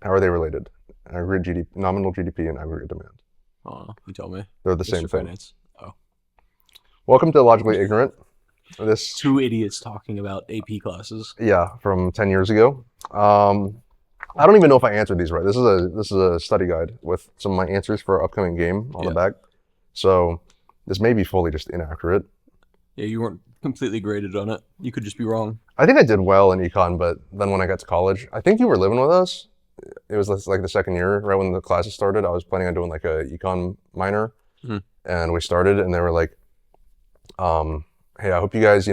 How are they related? Aggregate GDP, nominal GDP, and aggregate demand. Oh, you tell me. They're the Mr. same thing. Finance. Oh. Welcome to Illogically Ignorant. This Two idiots talking about AP classes. Yeah, from 10 years ago. I don't even know if I answered these right. This is a study guide with some of my answers for our upcoming game on the back. So this may be fully just inaccurate. Yeah, you weren't completely graded on it. You could just be wrong. I think I did well in econ, but then when I got to college, I think you were living with us. It was like the second year, right when the classes started. I was planning on doing like a econ minor, and we started, and they were like, "Hey, I hope you guys,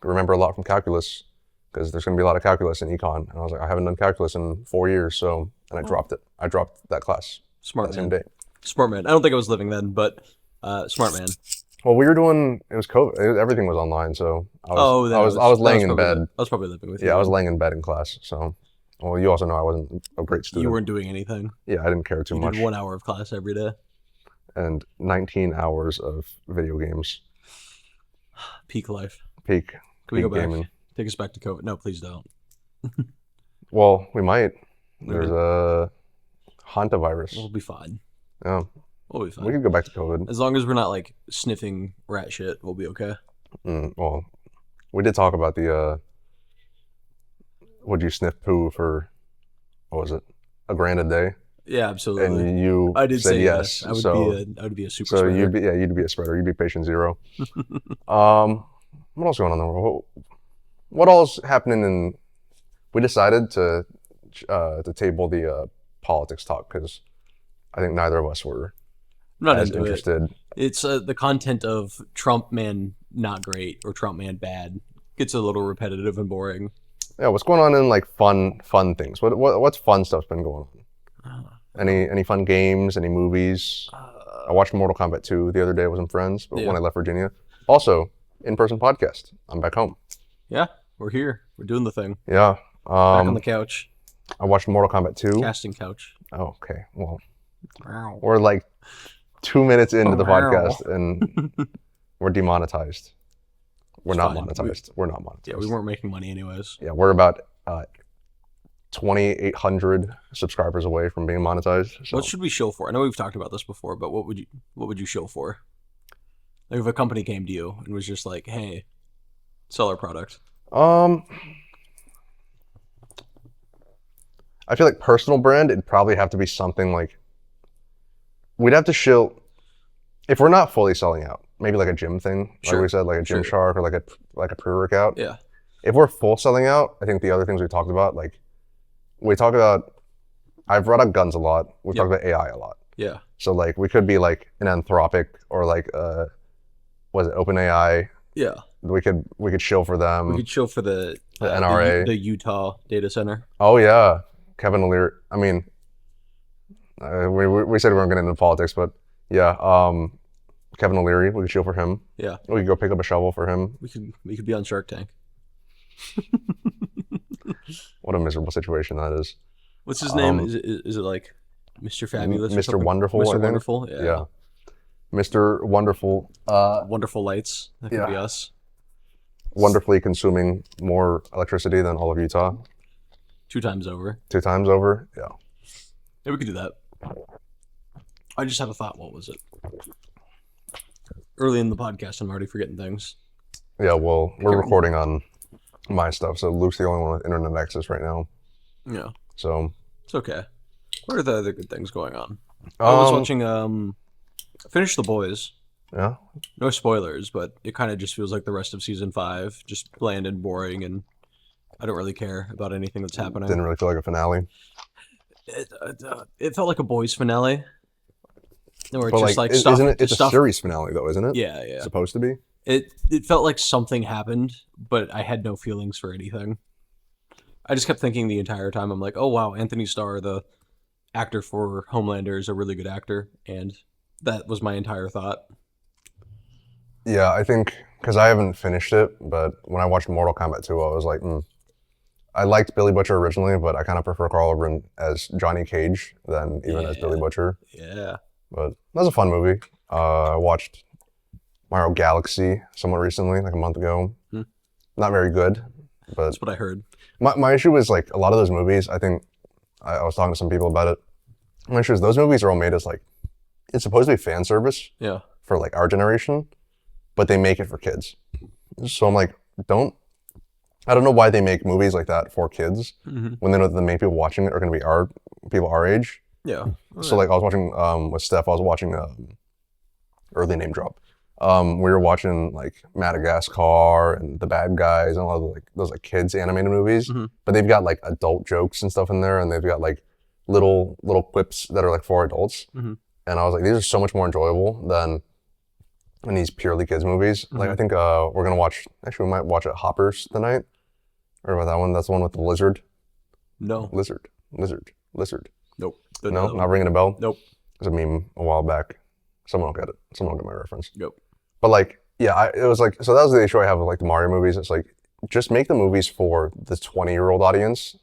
remember a lot from calculus, because there's going to be a lot of calculus in econ." And I was like, "I haven't done calculus in 4 years, and I dropped it. I dropped that class Smart that man. same day. Smart man. I don't think I was living then, but smart man. Well, we were doing. It was COVID. Everything was online, so I was laying in bed. I was probably living with you. Yeah, I was laying in bed in class. So, well, you also know I wasn't a great student. You weren't doing anything. Yeah, I didn't care too much. You did 1 hour of class every day. And 19 hours of video games. Peak life. Peak. Can we go back? Gaming. Take us back to COVID. No, please don't. Well, we might. There's a hantavirus. We'll be fine. Yeah. We'll be fine. We could go back to COVID. As long as we're not like sniffing rat shit, we'll be okay. Well, we did talk about the would you sniff poo for, what was it, a grand a day? Yeah, absolutely. And you I did said say yes. I would be a super so spreader. you'd be a spreader. You'd be patient zero. What else going on in the world? What all's happening we decided to table the politics talk because I think neither of us were I'm not as into interested. It's the content of Trump man not great or Trump man bad gets a little repetitive and boring. Yeah, what's going on in like fun things? What's fun stuff's been going on? Any fun games? Any movies? I watched Mortal Kombat 2 the other day. I wasn't friends, but when I left Virginia. Also, in-person podcast. I'm back home. Yeah, we're here. We're doing the thing. Yeah. Back on the couch. I watched Mortal Kombat 2. Casting couch. Oh, okay. Well, we're like 2 minutes into the podcast and we're demonetized. We're not monetized. We're not monetized. Yeah, we weren't making money anyways. Yeah, we're about 2,800 subscribers away from being monetized. So. What should we shill for? I know we've talked about this before, but what would you shill for? Like if a company came to you and was just like, "Hey, sell our product." I feel like personal brand, it'd probably have to be something like, we'd have to shill, if we're not fully selling out, maybe like a gym thing, like we said, like a Gymshark or like a pre-workout. Yeah. If we're full selling out, I think the other things we talked about, like we talk about, I've brought up guns a lot. We've talked about AI a lot. Yeah. So like we could be like an Anthropic or like was it OpenAI? Yeah. We could shill for them. We could shill for the NRA, the Utah data center. Oh yeah, Kevin O'Leary. I mean, we said we weren't getting into politics, but yeah, Kevin O'Leary. We could shill for him. Yeah. We could go pick up a shovel for him. We could be on Shark Tank. What a miserable situation that is. What's his name? Is it like Mr. Fabulous? Mr. Wonderful. Mr. Wonderful. Yeah. Mr. Wonderful. Wonderful Lights. That could be us. Wonderfully consuming more electricity than all of Utah. 2 times over. 2 times over. Yeah. Yeah, we could do that. I just had a thought. What was it? Early in the podcast, I'm already forgetting things. Yeah, well, we're recording on my stuff, so Luke's the only one with internet access right now. Yeah. So it's okay. What are the other good things going on? I was watching Finish the Boys. Yeah. No spoilers, but it kind of just feels like the rest of season 5, just bland and boring, and I don't really care about anything that's happening. Didn't really feel like a finale. It felt like a boys finale. Where But it's just isn't it? It's stuff. a series finale, though, isn't it? Yeah. It's supposed to be. It felt like something happened, but I had no feelings for anything. I just kept thinking the entire time, I'm like, oh wow, Anthony Starr, the actor for Homelander, is a really good actor, and that was my entire thought. Yeah, I think, because I haven't finished it, but when I watched Mortal Kombat 2, I was like, I liked Billy Butcher originally, but I kind of prefer Carl Urban as Johnny Cage than even as Billy Butcher. Yeah. But that was a fun movie. I watched Mario Galaxy somewhat recently, like a month ago. Not very good, but... That's what I heard. My issue is, like, a lot of those movies, I think I was talking to some people about it. I'm not sure those movies are all made as like, it's supposed to be fan service Yeah. for like our generation, but they make it for kids. So I'm like, I don't know why they make movies like that for kids when they know that the main people watching it are going to be people our age. Yeah. So like I was watching with Steph, I was watching early name drop. We were watching like Madagascar and The Bad Guys and a lot of like those like kids animated movies, but they've got like adult jokes and stuff in there, and they've got like little quips that are like for adults. And I was like, these are so much more enjoyable than in these purely kids movies. Like I think we're gonna watch. Actually, we might watch it Hoppers tonight. Or about that one? That's the one with the lizard. No. Lizard. Nope. No, not ringing a bell. Nope. There's a meme a while back. Someone will get it. Someone will get my reference. Yep. But like, yeah, it was like, so that was the issue I have with like the Mario movies. It's like, just make the movies for the 20-year-old audience.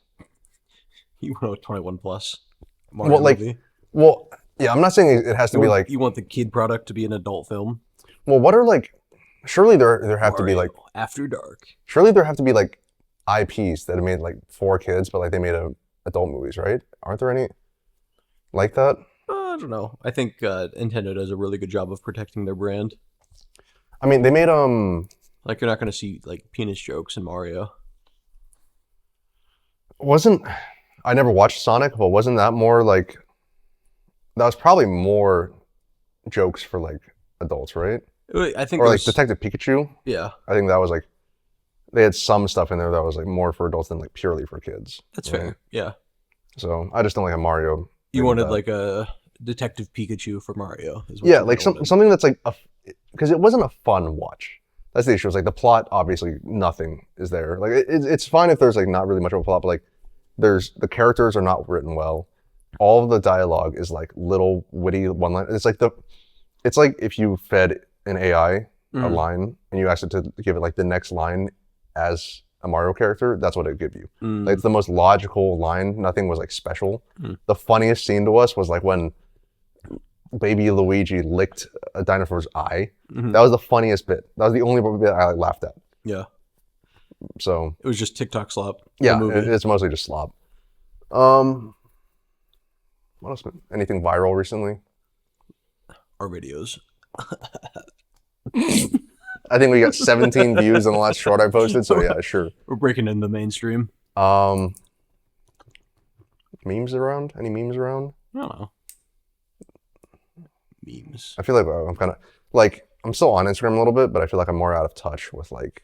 You want a 21 plus Mario Well, like, movie? well, yeah, I'm not saying it has to be like. You want the kid product to be an adult film? Well, what are like? Surely there have to be like. After Dark. Surely there have to be like IPs that are made like for kids, but like they made adult movies, right? Aren't there any like that? I don't know. I think Nintendo does a really good job of protecting their brand. I mean, they made Like you're not going to see like penis jokes in Mario. I never watched Sonic, but wasn't that more like, that was probably more jokes for like adults, right? I think or like Detective Pikachu. Yeah. I think that was like, they had some stuff in there that was like more for adults than like purely for kids. That's fair. Yeah. So I just don't like a Mario. You wanted like a Detective Pikachu for Mario. Yeah, like something that's like, because it wasn't a fun watch. That's the issue. It's like the plot, obviously nothing is there. Like it's fine if there's like not really much of a plot, but like the characters are not written well. All of the dialogue is like little witty one line. It's like if you fed an AI a line and you asked it to give it like the next line as a Mario character, that's what it would give you. Like, it's the most logical line. Nothing was like special. The funniest scene to us was like when baby Luigi licked a dinosaur's eye. That was the funniest bit. That was the only bit I like, laughed at. Yeah. So it was just TikTok slop. Yeah, it's mostly just slop. What else? Anything viral recently? Our videos. I think we got 17 views on the last short I posted, so yeah, sure. We're breaking into the mainstream. Memes around? Any memes around? I don't know. Memes. I feel like I'm kind of, like, I'm still on Instagram a little bit, but I feel like I'm more out of touch with, like...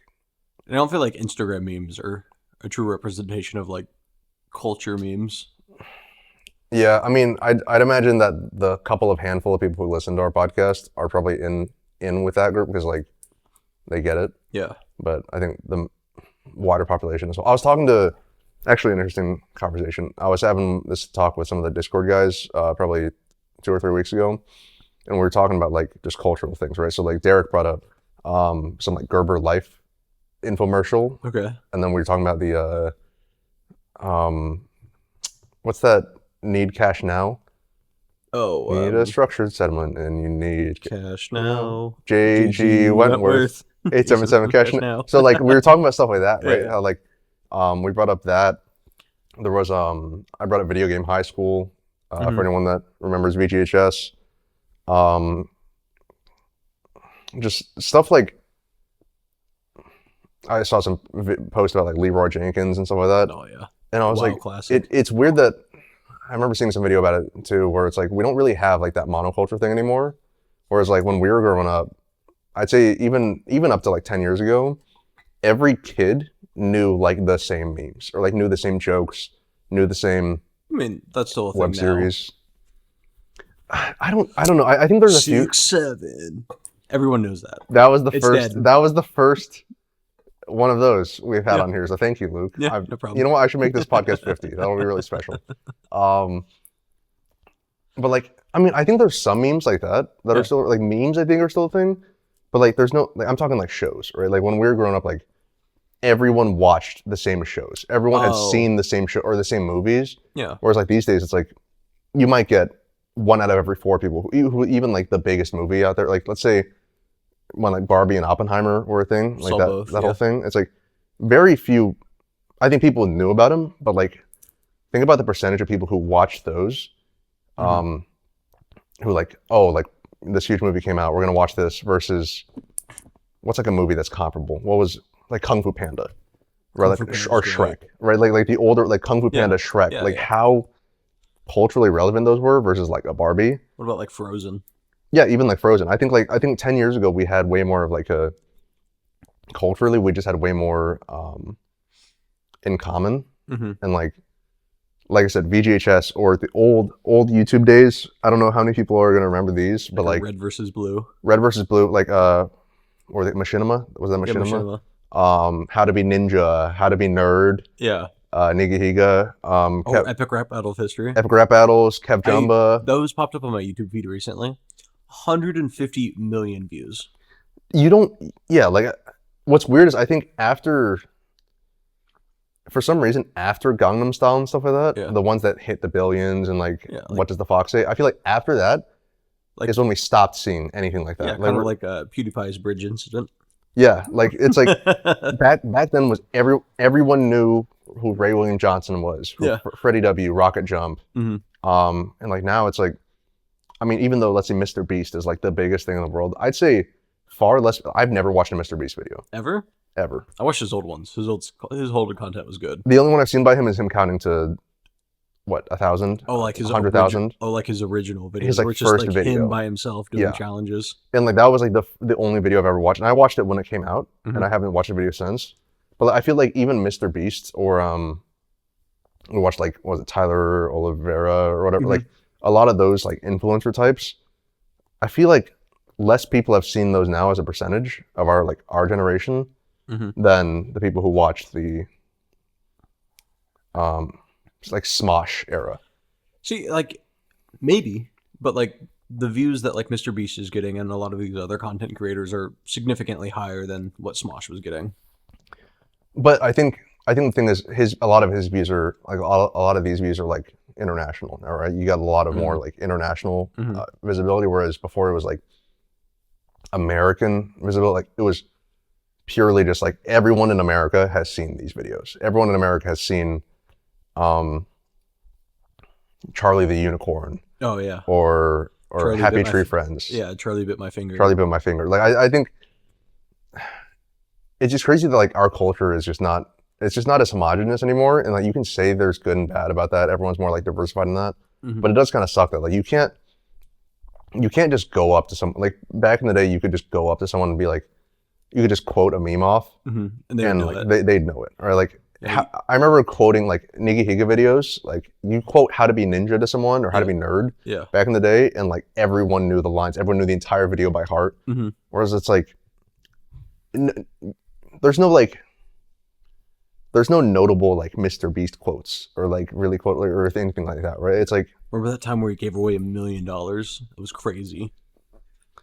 I don't feel like Instagram memes are a true representation of, like, culture memes. Yeah, I mean, I'd imagine that the handful of people who listen to our podcast are probably in with that group because, like, they get it. Yeah. But I think the wider population as well. I was talking to, actually an interesting conversation. I was having this talk with some of the Discord guys probably 2 or 3 weeks ago. And we were talking about like just cultural things, right? So like Derek brought up some like Gerber Life infomercial. Okay. And then we were talking about the, what's that? Need cash now? Oh. You need a structured settlement and you need cash now. JG Wentworth. 877 cash now. So like we were talking about stuff like that, right? Yeah. How like we brought up that. There was I brought up Video Game High School for anyone that remembers VGHS. Just stuff like I saw some posts about like Leroy Jenkins and stuff like that. Oh yeah. And I was like, it's weird that I remember seeing some video about it too, where it's like we don't really have like that monoculture thing anymore. Whereas like when we were growing up, I'd say even up to like 10 years ago, every kid knew like the same memes or like knew the same jokes, knew the same. I mean, that's still a thing web now. series. I don't know. I think there's a 6, 7. Everyone knows that. That was the It's first. dead. That was the first one of those we've had on here. So thank you, Luke. Yeah, no problem. You know what? I should make this podcast 50. That'll be really special. But like, I mean, I think there's some memes like that are still like memes. I think are still a thing. But like, there's no. Like, I'm talking like shows, right? Like when we were growing up, like everyone watched the same shows. Everyone had seen the same show or the same movies. Yeah. Whereas like these days, it's like you might get 1 out of every 4 people who even like the biggest movie out there. Like let's say when like Barbie and Oppenheimer were a thing, like that whole thing. It's like very few. I think people knew about them, but like think about the percentage of people who watch those, who like, oh, like this huge movie came out, we're gonna watch this, versus what's like a movie that's comparable? What was like Kung Fu Panda, right? Like, or Shrek, right? Like the older like Kung Fu Panda, Shrek, like how culturally relevant those were versus like a Barbie. What about like Frozen? Yeah, even like Frozen. I think 10 years ago we had way more of like a culturally we just had way more in common, and like I said, VGHS or the old YouTube days. I don't know how many people are gonna remember these, but like Red versus Blue, like or the Machinima, was that Machinima? How to be Ninja, How to be Nerd. Yeah. Nigahiga. Epic Rap Battle of History. Epic Rap Battles, Kev Jumba. Those popped up on my YouTube feed recently. 150 million views. Like what's weird is I think for some reason after Gangnam Style and stuff like that, the ones that hit the billions and like What Does the Fox Say? I feel like after that is when we stopped seeing anything like that. Yeah, kind of like PewDiePie's bridge incident. Yeah, like it's like back then was everyone knew who Ray William Johnson was, Freddie W, Rocket Jump, and like now it's like, I mean, even though let's say Mr. Beast is like the biggest thing in the world, I'd say far less. I've never watched a Mr. Beast video ever. I watched his old ones. His older content was good. The only one I've seen by him is him counting to what 1,000. Oh, like his 100,000. Oh, like his original video. His like first just, like, video, him by himself doing challenges. And like that was like the only video I've ever watched, and I watched it when it came out, and I haven't watched the video since. But I feel like even Mr. Beast or we watched like what was it, Tyler Oliveira or whatever, like a lot of those like influencer types. I feel like less people have seen those now as a percentage of our generation than the people who watched the like Smosh era. See, like maybe, but like the views that like Mr. Beast is getting and a lot of these other content creators are significantly higher than what Smosh was getting. But I think the thing is a lot of his views are like a lot of these views are like international. All right, you got a lot of more like international visibility, whereas before it was like American visibility. Like it was purely just like everyone in America has seen these videos. Everyone in America has seen Charlie the Unicorn. Oh yeah. Or Happy Tree Friends. Yeah, Charlie Bit My Finger. Charlie Bit My Finger. Like I think it's just crazy that like our culture is just not as homogenous anymore, and like you can say there's good and bad about that. Everyone's more like diversified in that, but it does kind of suck that like you can't just go up to someone. Like back in the day, you could just go up to someone and be like, you could just quote a meme off, and they'd know it. They'd know it. Or like I remember quoting like Nigahiga videos. Like you quote How to Be Ninja to someone or How to Be Nerd back in the day, and like everyone knew the lines. Everyone knew the entire video by heart. Whereas it's like there's no notable like Mr. Beast quotes or like really quote or anything like that, right? It's like, remember that time where he gave away $1 million? It was crazy.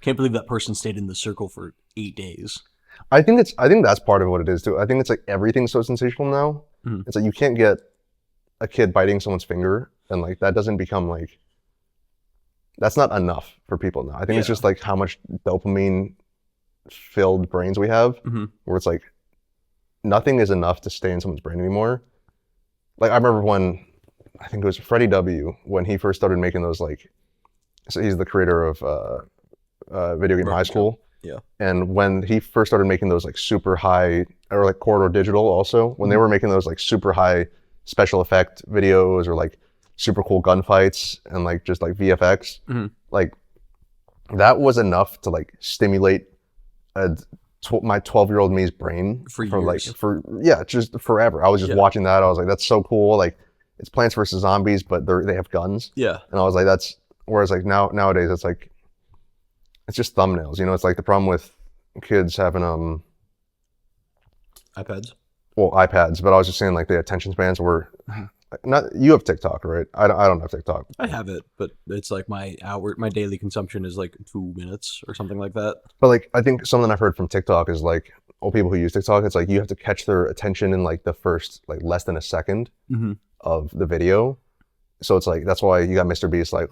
Can't believe that person stayed in the circle for 8 days. I think that's part of what it is too. I think it's like everything's so sensational now. It's like you can't get a kid biting someone's finger and like that doesn't become like, that's not enough for people now. I think it's just like how much dopamine filled brains we have, where it's like nothing is enough to stay in someone's brain anymore. Like I remember when, I think it was Freddie W, when he first started making those like, so he's the creator of Video Game High School. Yeah. And when he first started making those like super high, or like Corridor Digital also, when they were making those like super high special effect videos or like super cool gunfights and like just like VFX, like that was enough to like stimulate my 12-year-old me's brain for years. Just forever. I was just watching that. I was like, that's so cool. Like it's Plants vs. Zombies, but they have guns. Yeah. And I was like, whereas like nowadays it's like, it's just thumbnails, you know. It's like the problem with kids having iPads. Well, iPads, but I was just saying like the attention spans were not. You have TikTok, right? I don't have TikTok. I have it, but it's like my daily consumption is like 2 minutes or something like that. But like I think something I've heard from TikTok is like all people who use TikTok, it's like you have to catch their attention in like the first like less than a second of the video. So it's like that's why you got Mr. Beast like,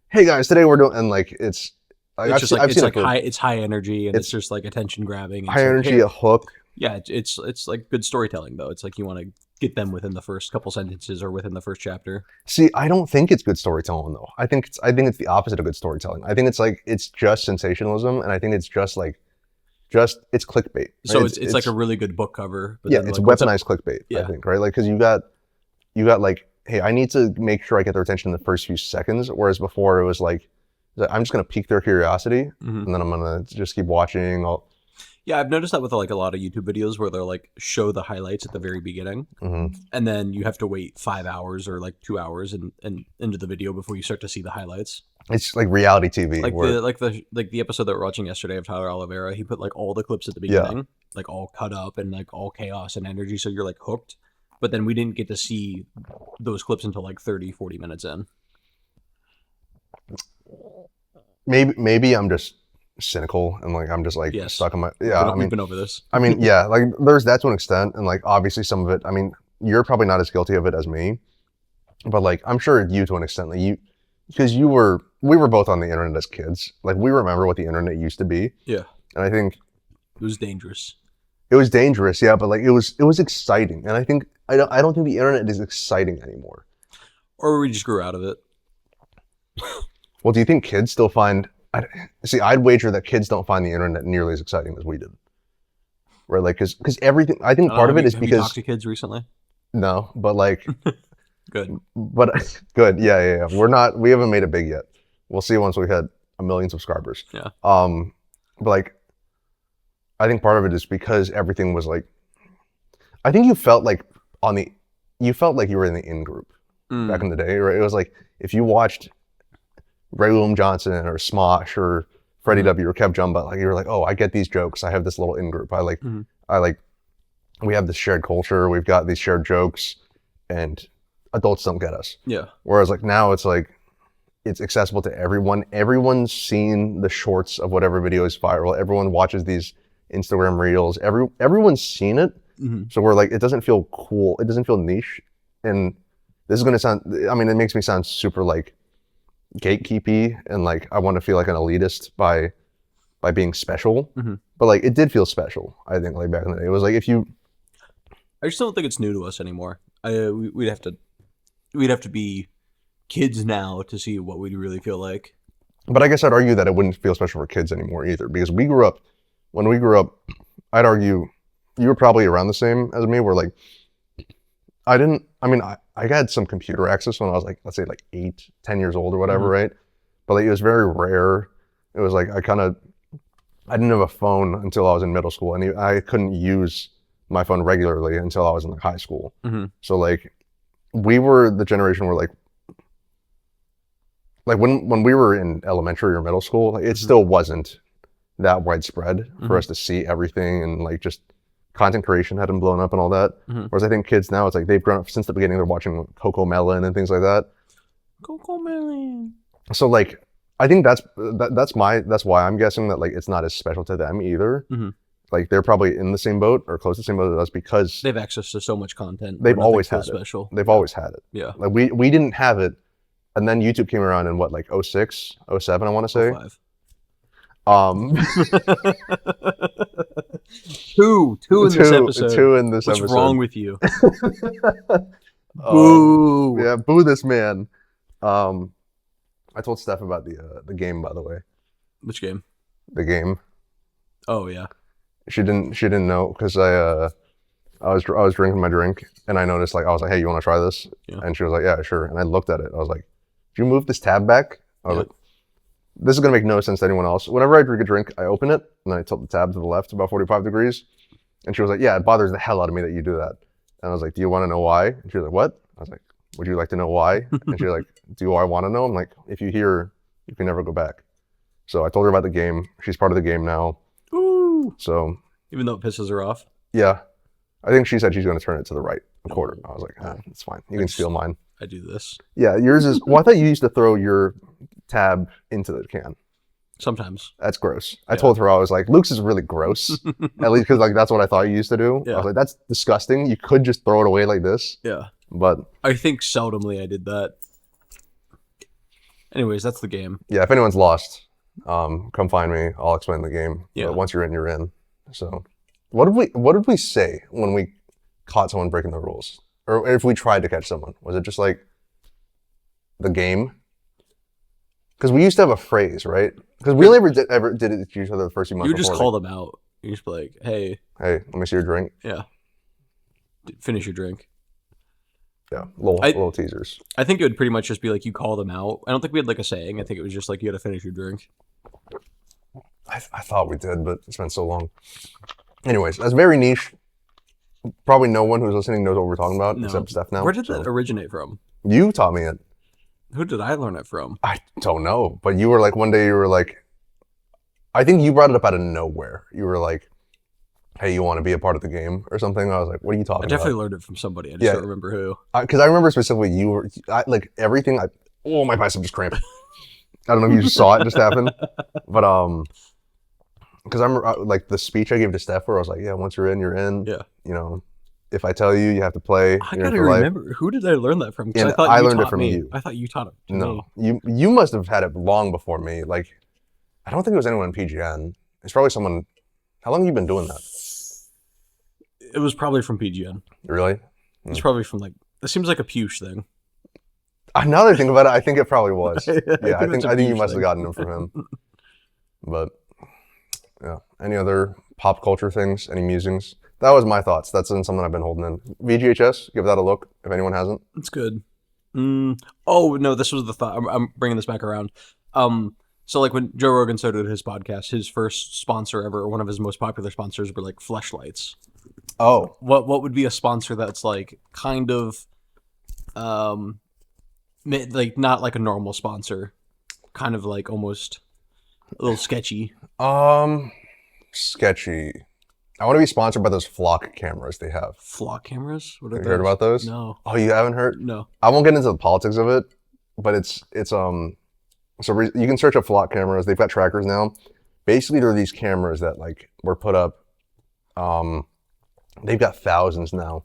hey guys, today we're doing, and like it's. Like, it's high energy and it's just like attention grabbing. High energy, a hook. Yeah, it's like good storytelling though. It's like you want to get them within the first couple sentences or within the first chapter. See, I don't think it's good storytelling though. I think it's the opposite of good storytelling. I think it's just sensationalism, and I think it's just it's clickbait. Right? So it's like a really good book cover. But yeah, then, it's like, weaponized clickbait. Yeah. I think, right? Like, because you got like, hey, I need to make sure I get their attention in the first few seconds, whereas before it was like, I'm just gonna pique their curiosity, and then I'm gonna just keep watching. Yeah, I've noticed that with like a lot of YouTube videos where they're like show the highlights at the very beginning, and then you have to wait 5 hours or like 2 hours and into the video before you start to see the highlights. It's like reality TV. Like the episode that we're watching yesterday of Tyler Oliveira. He put like all the clips at the beginning, like all cut up and like all chaos and energy, so you're like hooked. But then we didn't get to see those clips until like 30, 40 minutes in. Maybe I'm just cynical and like I'm just like stuck in my we've been over this. I mean, yeah, like there's that to an extent, and like obviously some of it, I mean, you're probably not as guilty of it as me, but like I'm sure you to an extent, like because we were both on the internet as kids, like we remember what the internet used to be. Yeah. And I think it was dangerous. It was dangerous, yeah, but like it was exciting, and I think I don't think the internet is exciting anymore. Or we just grew out of it. Well, do you think kids still find? I'd wager that kids don't find the internet nearly as exciting as we did. Right, like because everything. I think part of it is because. Have you talked to kids recently? No, but like. Good. But good, yeah. We haven't made it big yet. We'll see once we hit 1 million subscribers. Yeah. But like, I think part of it is because everything was like. I think you felt like you were in the in group back in the day, right? It was like if you watched Ray William Johnson or Smosh or Freddie W or Kev Jumba, like you were like, oh, I get these jokes. I have this little in group. We have this shared culture. We've got these shared jokes, and adults don't get us. Yeah. Whereas like now it's like it's accessible to everyone. Everyone's seen the shorts of whatever video is viral. Everyone watches these Instagram reels. Everyone's seen it. So we're like, it doesn't feel cool. It doesn't feel niche. And this is going to sound, I mean, it makes me sound super like gatekeepy and like I want to feel like an elitist by being special. But like it did feel special, I think, like back in the day. It was like I just don't think it's new to us anymore. We'd have to be kids now to see what we'd really feel like. But I guess I'd argue that it wouldn't feel special for kids anymore either, because when we grew up, I'd argue you were probably around the same as me, where like I had some computer access when I was like, let's say like 8, 10 years old or whatever, right? But like it was very rare. It was like I didn't have a phone until I was in middle school, and I couldn't use my phone regularly until I was in like high school. So like we were the generation where like when we were in elementary or middle school, like, it still wasn't that widespread for us to see everything, and like just content creation hadn't blown up and all that. Whereas I think kids now, it's like they've grown up since the beginning. They're watching Coco Melon and things like that. Coco Melon. So like I think that's why I'm guessing that like it's not as special to them either. Like they're probably in the same boat or close to the same boat as us because they have access to so much content. They've always had it. Special. They've always had it. Yeah. Like we didn't have it, and then YouTube came around in what, like 06, 07, I want to say. 05. Two in this episode. Two in this episode. What's wrong with you? Boo! Yeah, boo this man. I told Steph about the game, by the way. Which game? The game. Oh yeah. She didn't know because I was drinking my drink and I noticed, like, I was like, hey, you want to try this? Yeah. And she was like, yeah, sure. And I looked at it. I was like, did you move this tab back? I was like, this is gonna make no sense to anyone else. Whenever I drink a drink, I open it and then I tilt the tab to the left about 45 degrees. And she was like, yeah, it bothers the hell out of me that you do that. And I was like, do you want to know why? And she was like, what? I was like, would you like to know why? And she was like, do I want to know? I'm like, if you hear, you can never go back. So I told her about the game. She's part of the game now. Ooh. So even though it pisses her off? Yeah. I think she said she's going to turn it to the right a quarter. I was like, it's fine. You can steal mine. I do this. Yeah, yours is, well, I thought you used to throw your tab into the can. Sometimes. That's gross. I told her, I was like, Luke's is really gross. At least because like that's what I thought you used to do. Yeah. I was like, that's disgusting. You could just throw it away like this. Yeah. But I think seldomly I did that. Anyways, that's the game. Yeah, if anyone's lost, come find me. I'll explain the game. Yeah. But once you're in, you're in. So what did we say when we caught someone breaking the rules? Or if we tried to catch someone, was it just like the game? Because we used to have a phrase, right? Because we only ever did it to each other the first few months. You would just before, call them out. You just be like, hey, let me see your drink. yeah, finish your drink. Yeah, little teasers. I think it would pretty much just be like you call them out. I don't think we had like a saying. I think it was just like you had to finish your drink. I thought we did, but it's been so long. Anyways, that's very niche. Probably no one who's listening knows what we're talking about, except Steph now. Where did that originate from? You taught me it. Who did I learn it from? I don't know, but you were like, one day you were like, I think you brought it up out of nowhere. You were like, hey, you want to be a part of the game or something? I was like, what are you talking about? I definitely learned it from somebody. I just don't remember who. Because I remember specifically you were, like everything, my bicep just cramped. I don't know if you just saw it just happen. But, because I'm like the speech I gave to Steph where I was like, yeah, once you're in, you're in. Yeah. You know, if I tell you, you have to play. I gotta remember. Who did I learn that from? And I learned it from you. I thought you taught it to me. No, you must have had it long before me. Like, I don't think it was anyone in PGN. It's probably someone. How long have you been doing that? It was probably from PGN. Really? It's probably from like. It seems like a Push thing. Now that I think about it, I think it probably was. Yeah, I think you must have gotten them from him. But yeah, any other pop culture things? Any musings? That was my thoughts. That's something I've been holding in. VGHS, give that a look if anyone hasn't. It's good. Oh no, this was the thought. I'm bringing this back around. So like when Joe Rogan started his podcast, his first sponsor ever, or one of his most popular sponsors, were like fleshlights. Oh, what would be a sponsor that's like kind of, like not like a normal sponsor, kind of like almost a little sketchy. Sketchy. I want to be sponsored by those flock cameras they have. Flock cameras? What are those? Heard about those? No. Oh, you haven't heard? No. I won't get into the politics of it, but it's so you can search up flock cameras. They've got trackers now. Basically, they're these cameras that like were put up. They've got thousands now.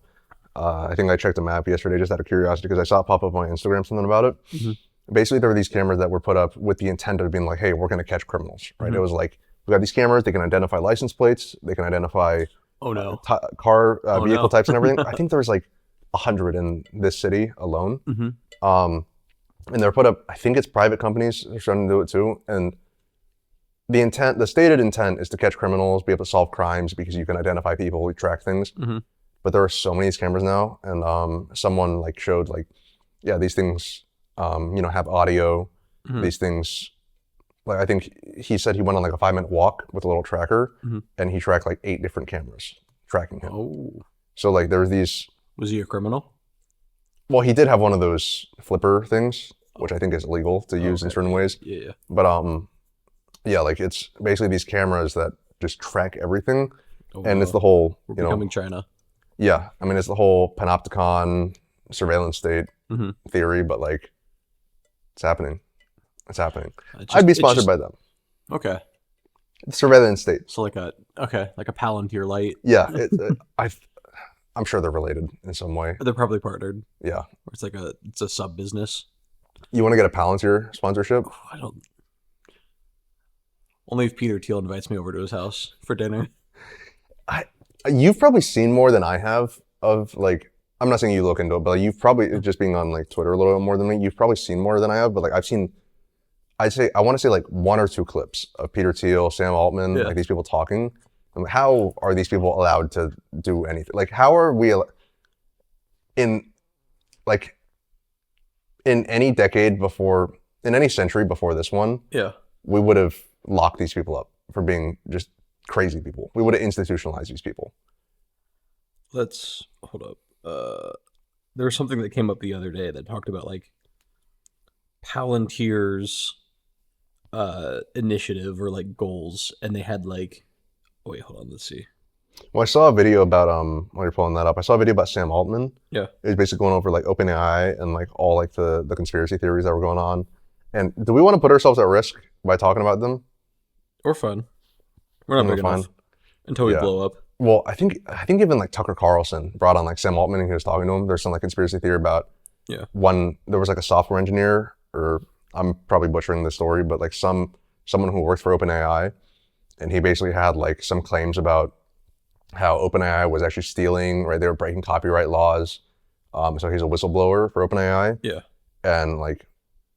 I think I checked the map yesterday just out of curiosity because I saw it pop up on my Instagram, something about it. Mm-hmm. Basically, there were these cameras that were put up with the intent of being like, hey, we're going to catch criminals, right? Mm-hmm. It was like, we got these cameras, they can identify license plates, they can identify car vehicle types and everything. I think there was like 100 in this city alone. Mm-hmm. And they're put up, I think it's private companies are starting to do it too. And the stated intent is to catch criminals, be able to solve crimes because you can identify people, you track things. Mm-hmm. But there are so many of these cameras now. And someone like showed like, yeah, these things, have audio. Mm-hmm. These things, like I think he said he went on like a 5-minute walk with a little tracker, mm-hmm. and he tracked like 8 different cameras tracking him. Oh. So like there's these. Was he a criminal? Well, he did have one of those flipper things, which I think is illegal to use in certain ways. Yeah. But yeah, like it's basically these cameras that just track everything, and it's the whole. We're becoming China. Yeah, I mean it's the whole panopticon surveillance state mm-hmm. theory, but like it's happening. It's happening. I'd be sponsored by them. Okay. Surveillance state. So like a Palantir light. Yeah, I'm sure they're related in some way. They're probably partnered. Yeah. Or it's a sub business. You want to get a Palantir sponsorship? I don't. Only if Peter Thiel invites me over to his house for dinner. You've probably seen more than I have of like. I'm not saying you look into it, but like you've probably just being on like Twitter a little bit more than me. You've probably seen more than I have, but like I've seen. I want to say like 1 or 2 clips of Peter Thiel, Sam Altman, like these people talking. And how are these people allowed to do anything? Like how are we in any decade before, in any century before this one? Yeah, we would have locked these people up for being just crazy people. We would have institutionalized these people. Let's hold up. There was something that came up the other day that talked about like Palantir's initiative or like goals, and they had like, wait, hold on, let's see. Well, I saw a video about while you're pulling that up, I saw a video about Sam Altman. Yeah, it was basically going over like OpenAI and like all like the conspiracy theories that were going on. And do we want to put ourselves at risk by talking about them? Or fun? We're not big enough until we blow up. Well, I think even like Tucker Carlson brought on like Sam Altman and he was talking to him. There's some like conspiracy theory about one. There was like a software engineer, or I'm probably butchering the story, but like someone who worked for OpenAI, and he basically had like some claims about how OpenAI was actually stealing. Right, they were breaking copyright laws. So he's a whistleblower for OpenAI. Yeah. And like,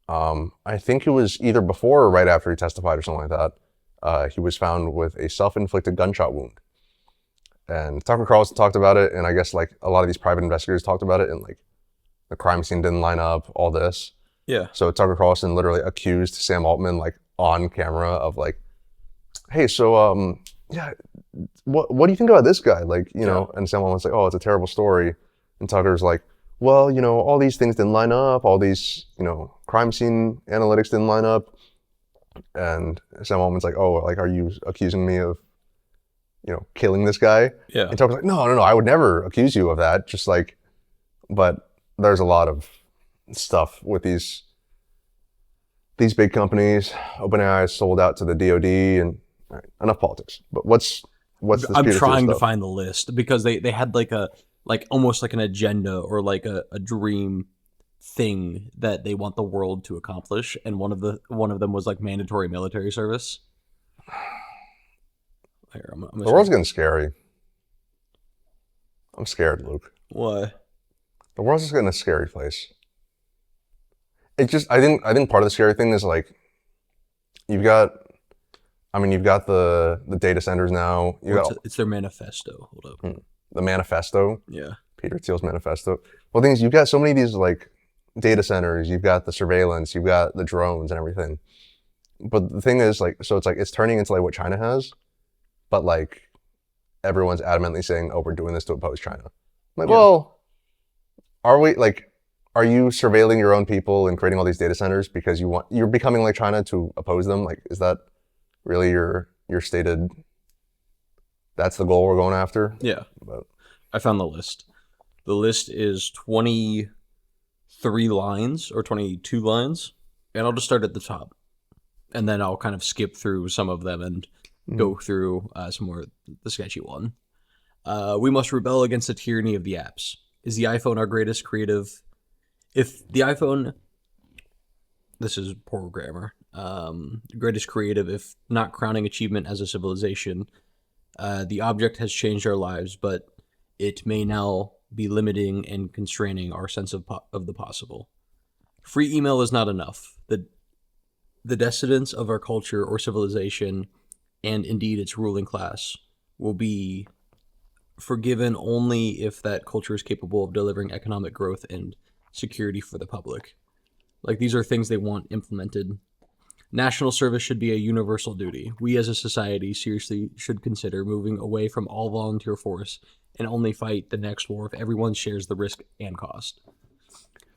I think it was either before or right after he testified or something like that. He was found with a self-inflicted gunshot wound. And Tucker Carlson talked about it, and I guess like a lot of these private investigators talked about it, and like the crime scene didn't line up, all this. Yeah. So Tucker Carlson literally accused Sam Altman like on camera of like, hey, so yeah, what do you think about this guy? Like, you know, and Sam Altman's like, oh, it's a terrible story. And Tucker's like, well, you know, all these things didn't line up, all these, you know, crime scene analytics didn't line up. And Sam Altman's like, oh, like, are you accusing me of, you know, killing this guy? Yeah. And Tucker's like, no, I would never accuse you of that. Just like, but there's a lot of stuff with these big companies. OpenAI is sold out to the DoD, and all right, enough politics. But what's this I'm Peter trying Thiel to find the list because they had like almost like an agenda or like a dream thing that they want the world to accomplish, and one of them was like mandatory military service. Here, the world's getting scary. I'm scared, Luke. Why? The world's just getting a scary place. It just, I think part of the scary thing is like, you've got the data centers now. It's their manifesto. Hold up. The manifesto. Yeah. Peter Thiel's manifesto. Well, the thing is, you've got so many of these like data centers. You've got the surveillance. You've got the drones and everything. But the thing is, like, so it's turning into like what China has, but like everyone's adamantly saying, "Oh, we're doing this to oppose China." I'm like, well, are we like? Are you surveilling your own people and creating all these data centers because you're becoming like China to oppose them? Like, is that really your stated? That's the goal we're going after? Yeah. But I found the list. The list is 23 lines or 22 lines, and I'll just start at the top, and then I'll kind of skip through some of them and go through some more the sketchy one. We must rebel against the tyranny of the apps. Is the iPhone our greatest creative? If the iPhone, this is poor grammar, greatest creative, if not crowning achievement as a civilization, the object has changed our lives, but it may now be limiting and constraining our sense of the possible. Free email is not enough. The decadence of our culture or civilization, and indeed its ruling class, will be forgiven only if that culture is capable of delivering economic growth and security for the public. Like, these are things they want implemented. National service should be a universal duty. We as a society seriously should consider moving away from all volunteer force and only fight the next war if everyone shares the risk and cost.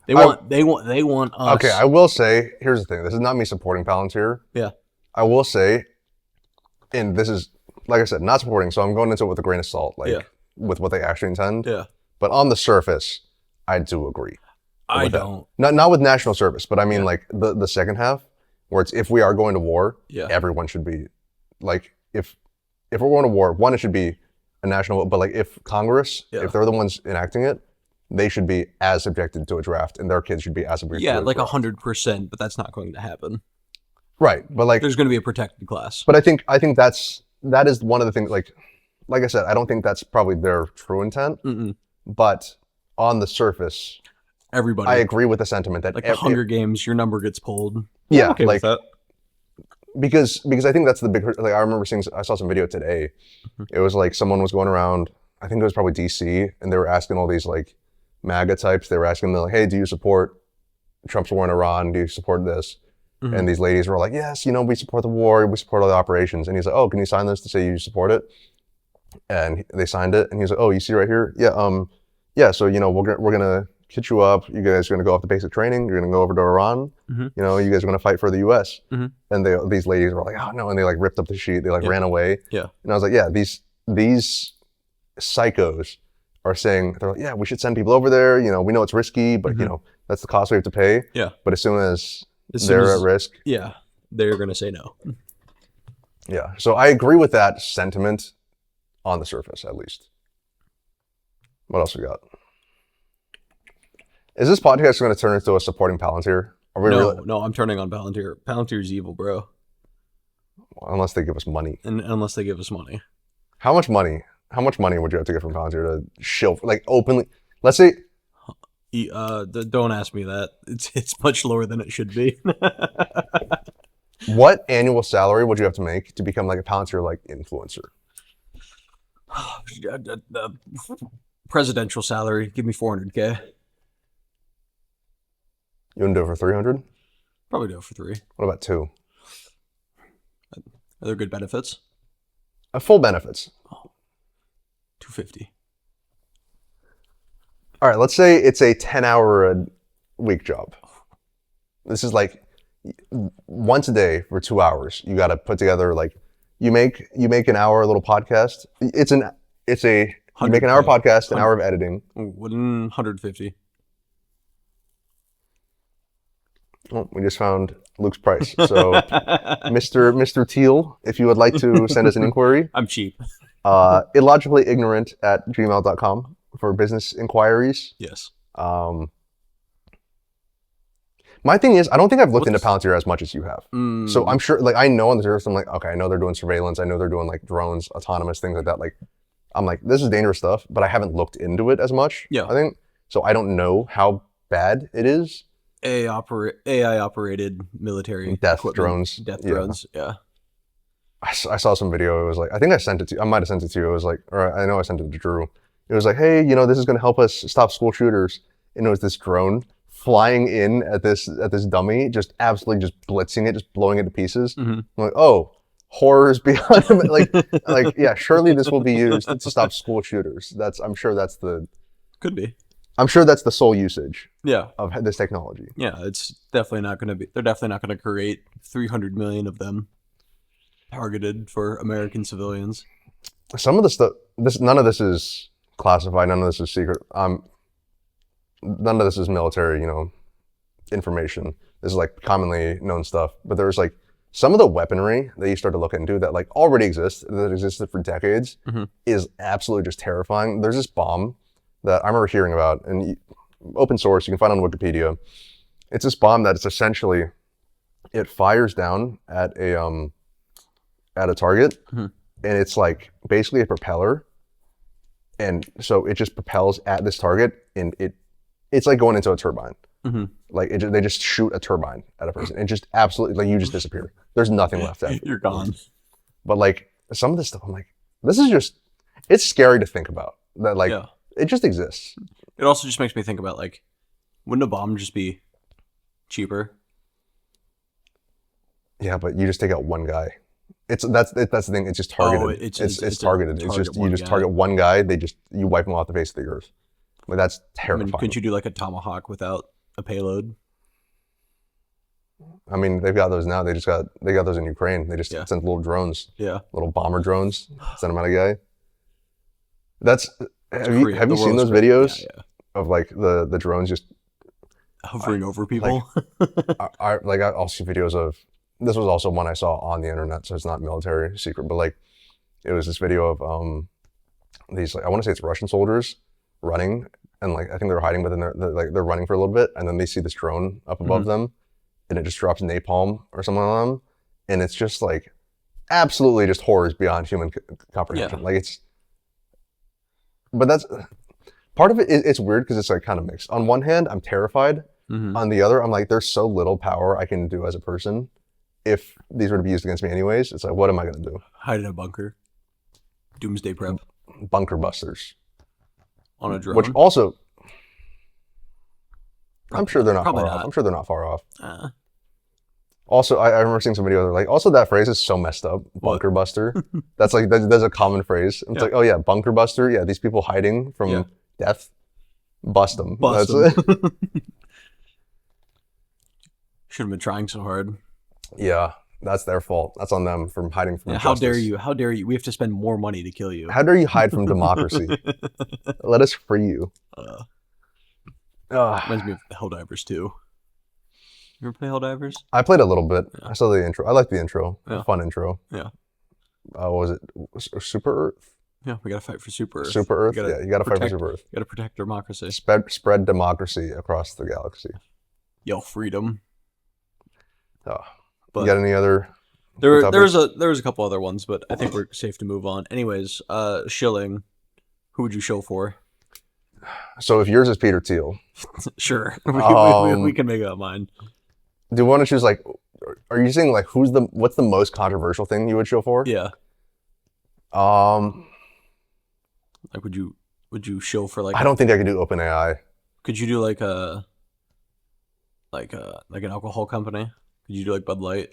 They want us. Okay, I will say, here's the thing. This is not me supporting Palantir. Yeah. I will say, and this is, like I said, not supporting, so I'm going into it with a grain of salt, like with what they actually intend. Yeah. But on the surface, I do agree. I don't. Not with national service, but I mean like the second half, where it's if we are going to war, everyone should be, like, if we're going to war, one, it should be a national, but like if Congress, if they're the ones enacting it, they should be as subjected to a draft, and their kids should be as subjected to a like draft. 100%, but that's not going to happen. Right, but like there's going to be a protected class. But I think that is one of the things. Like I said, I don't think that's probably their true intent. But on the surface, everybody, I agree with the sentiment that like the Hunger Games, your number gets pulled. Yeah, okay like with that. because I think that's the big. Like I remember I saw some video today. It was like someone was going around. I think it was probably DC, and they were asking all these like MAGA types. They were asking them like, "Hey, do you support Trump's war in Iran? Do you support this?" And these ladies were like, "Yes, you know, we support the war. We support all the operations." And he's like, "Oh, can you sign this to say you support it?" And they signed it. And he's like, "Oh, you see right here? Yeah, yeah. So you know, we're gonna kit you up. You guys are gonna go off the basic training. You're gonna go over to Iran. You know, you guys are gonna fight for the U.S." And these ladies were like, "Oh no!" And they like ripped up the sheet. They like ran away. Yeah. And I was like, "Yeah, these psychos are saying, they're like, yeah, we should send people over there. You know, we know it's risky, but you know, that's the cost we have to pay. Yeah. But as soon as they're at risk, they're gonna say no." Yeah. So I agree with that sentiment on the surface, at least. What else we got? Is this podcast going to turn into a supporting Palantir? Are we No, I'm turning on Palantir. Palantir's evil, bro. Well, unless they give us money. And unless they give us money. How much money would you have to get from Palantir to shill, like openly? Let's say Don't ask me that. It's much lower than it should be. What annual salary would you have to make to become like a Palantir like influencer? The presidential salary, give me 400K. You wouldn't do it for 300? Probably do it for 3. What about 2? Are there good benefits? Full benefits. 250. All right, let's say it's a 10-hour a week job. This is like once a day for 2 hours. You got to put together like you make an hour little podcast. You make an hour podcast, an hour of editing. 150. Well, we just found Luke's price. So, Mr. Teal, if you would like to send us an inquiry, I'm cheap. illogicallyignorant@gmail.com for business inquiries. Yes. My thing is, I don't think I've looked into Palantir as much as you have. So I'm sure, like, I know on the surface, I'm like, okay, I know they're doing surveillance. I know they're doing like drones, autonomous things like that. Like, I'm like, this is dangerous stuff, but I haven't looked into it as much. Yeah. I think so. I don't know how bad it is. AI operated military Death equipment. drones. Death Yeah. drones. Yeah. I saw some video. It was like, I think I sent it to you. I might have sent it to you. It was like, or I know I sent it to Drew. It was like, hey, this is going to help us stop school shooters. And it was this drone flying in at this dummy, just absolutely just blitzing it, just blowing it to pieces. Mm-hmm. I'm like, oh, horrors beyond like yeah, surely this will be used to stop school shooters. I'm sure that's the sole usage. Yeah. Of this technology. Yeah, it's definitely not going to be. They're definitely not going to create 300 million of them targeted for American civilians. Some of the stuff. None of this is classified. None of this is secret. None of this is military, information. This is like commonly known stuff. But there's like some of the weaponry that you start to look into that like already exists, that existed for decades, is absolutely just terrifying. There's this bomb that I remember hearing about, and open source, you can find on Wikipedia. It's this bomb that it's essentially, it fires down at a target, and it's like basically a propeller, and so it just propels at this target, and it's like going into a turbine. Like they just shoot a turbine at a person, and just absolutely like you just disappear. There's nothing left after. You're gone. But like some of this stuff, I'm like, it's scary to think about that. Like it just exists. It also just makes me think about like, wouldn't a bomb just be cheaper? Yeah, but you just take out one guy. That's the thing. It's just targeted. Oh, it's targeted. It's just you just target one guy. You wipe him off the face of the earth. Like that's terrifying. Couldn't you do like a tomahawk without a payload? I mean, they've got those now. They got those in Ukraine. They just sent little drones. Yeah. Little bomber drones. Send them out a guy. Have you seen those videos of like the drones just hovering over people? I'll see videos of. This was also one I saw on the internet, so it's not military secret, but like it was this video of these, like, I want to say it's Russian soldiers running, and like I think they're hiding, but then they're running for a little bit, and then they see this drone up above them, and it just drops napalm or something on them, and it's just like absolutely just horrors beyond human comprehension. Like but that's part of it. It's weird because it's like kind of mixed. On one hand, I'm terrified. On the other, I'm like, there's so little power I can do as a person. If these were to be used against me anyways, it's like, what am I going to do? Hide in a bunker. Doomsday prep. Bunker busters. On a drone. Which also, I'm sure they're not far off. I'm sure they're not far off. Also, I remember seeing some video where like, also that phrase is so messed up. Bunker buster. That's like, there's a common phrase. It's like, oh yeah, bunker buster. Yeah, these people hiding from death. Bust them. Bust them. Should have been trying so hard. Yeah, that's their fault. That's on them from hiding from justice. How dare you? How dare you? We have to spend more money to kill you. How dare you hide from democracy? Let us free you. Reminds me of Helldivers 2. You ever play Helldivers? I played a little bit. I saw the intro. I like the intro. Yeah. Fun intro. Yeah. What was it? Super Earth? Yeah, we gotta fight for Super Earth. Super Earth? You gotta fight for Super Earth. You gotta protect democracy. Spread democracy across the galaxy. Yell freedom. But you got any other? There was a couple other ones, but I think we're safe to move on. Anyways, shilling. Who would you shill for? So if yours is Peter Thiel, Sure. Um, We can make up mine. do you want to choose like? Are you saying like what's the most controversial thing you would shill for? Yeah. Um, Like, would you shill for like? I don't think I could do OpenAI. Could you do like like an alcohol company? Could you do like Bud Light?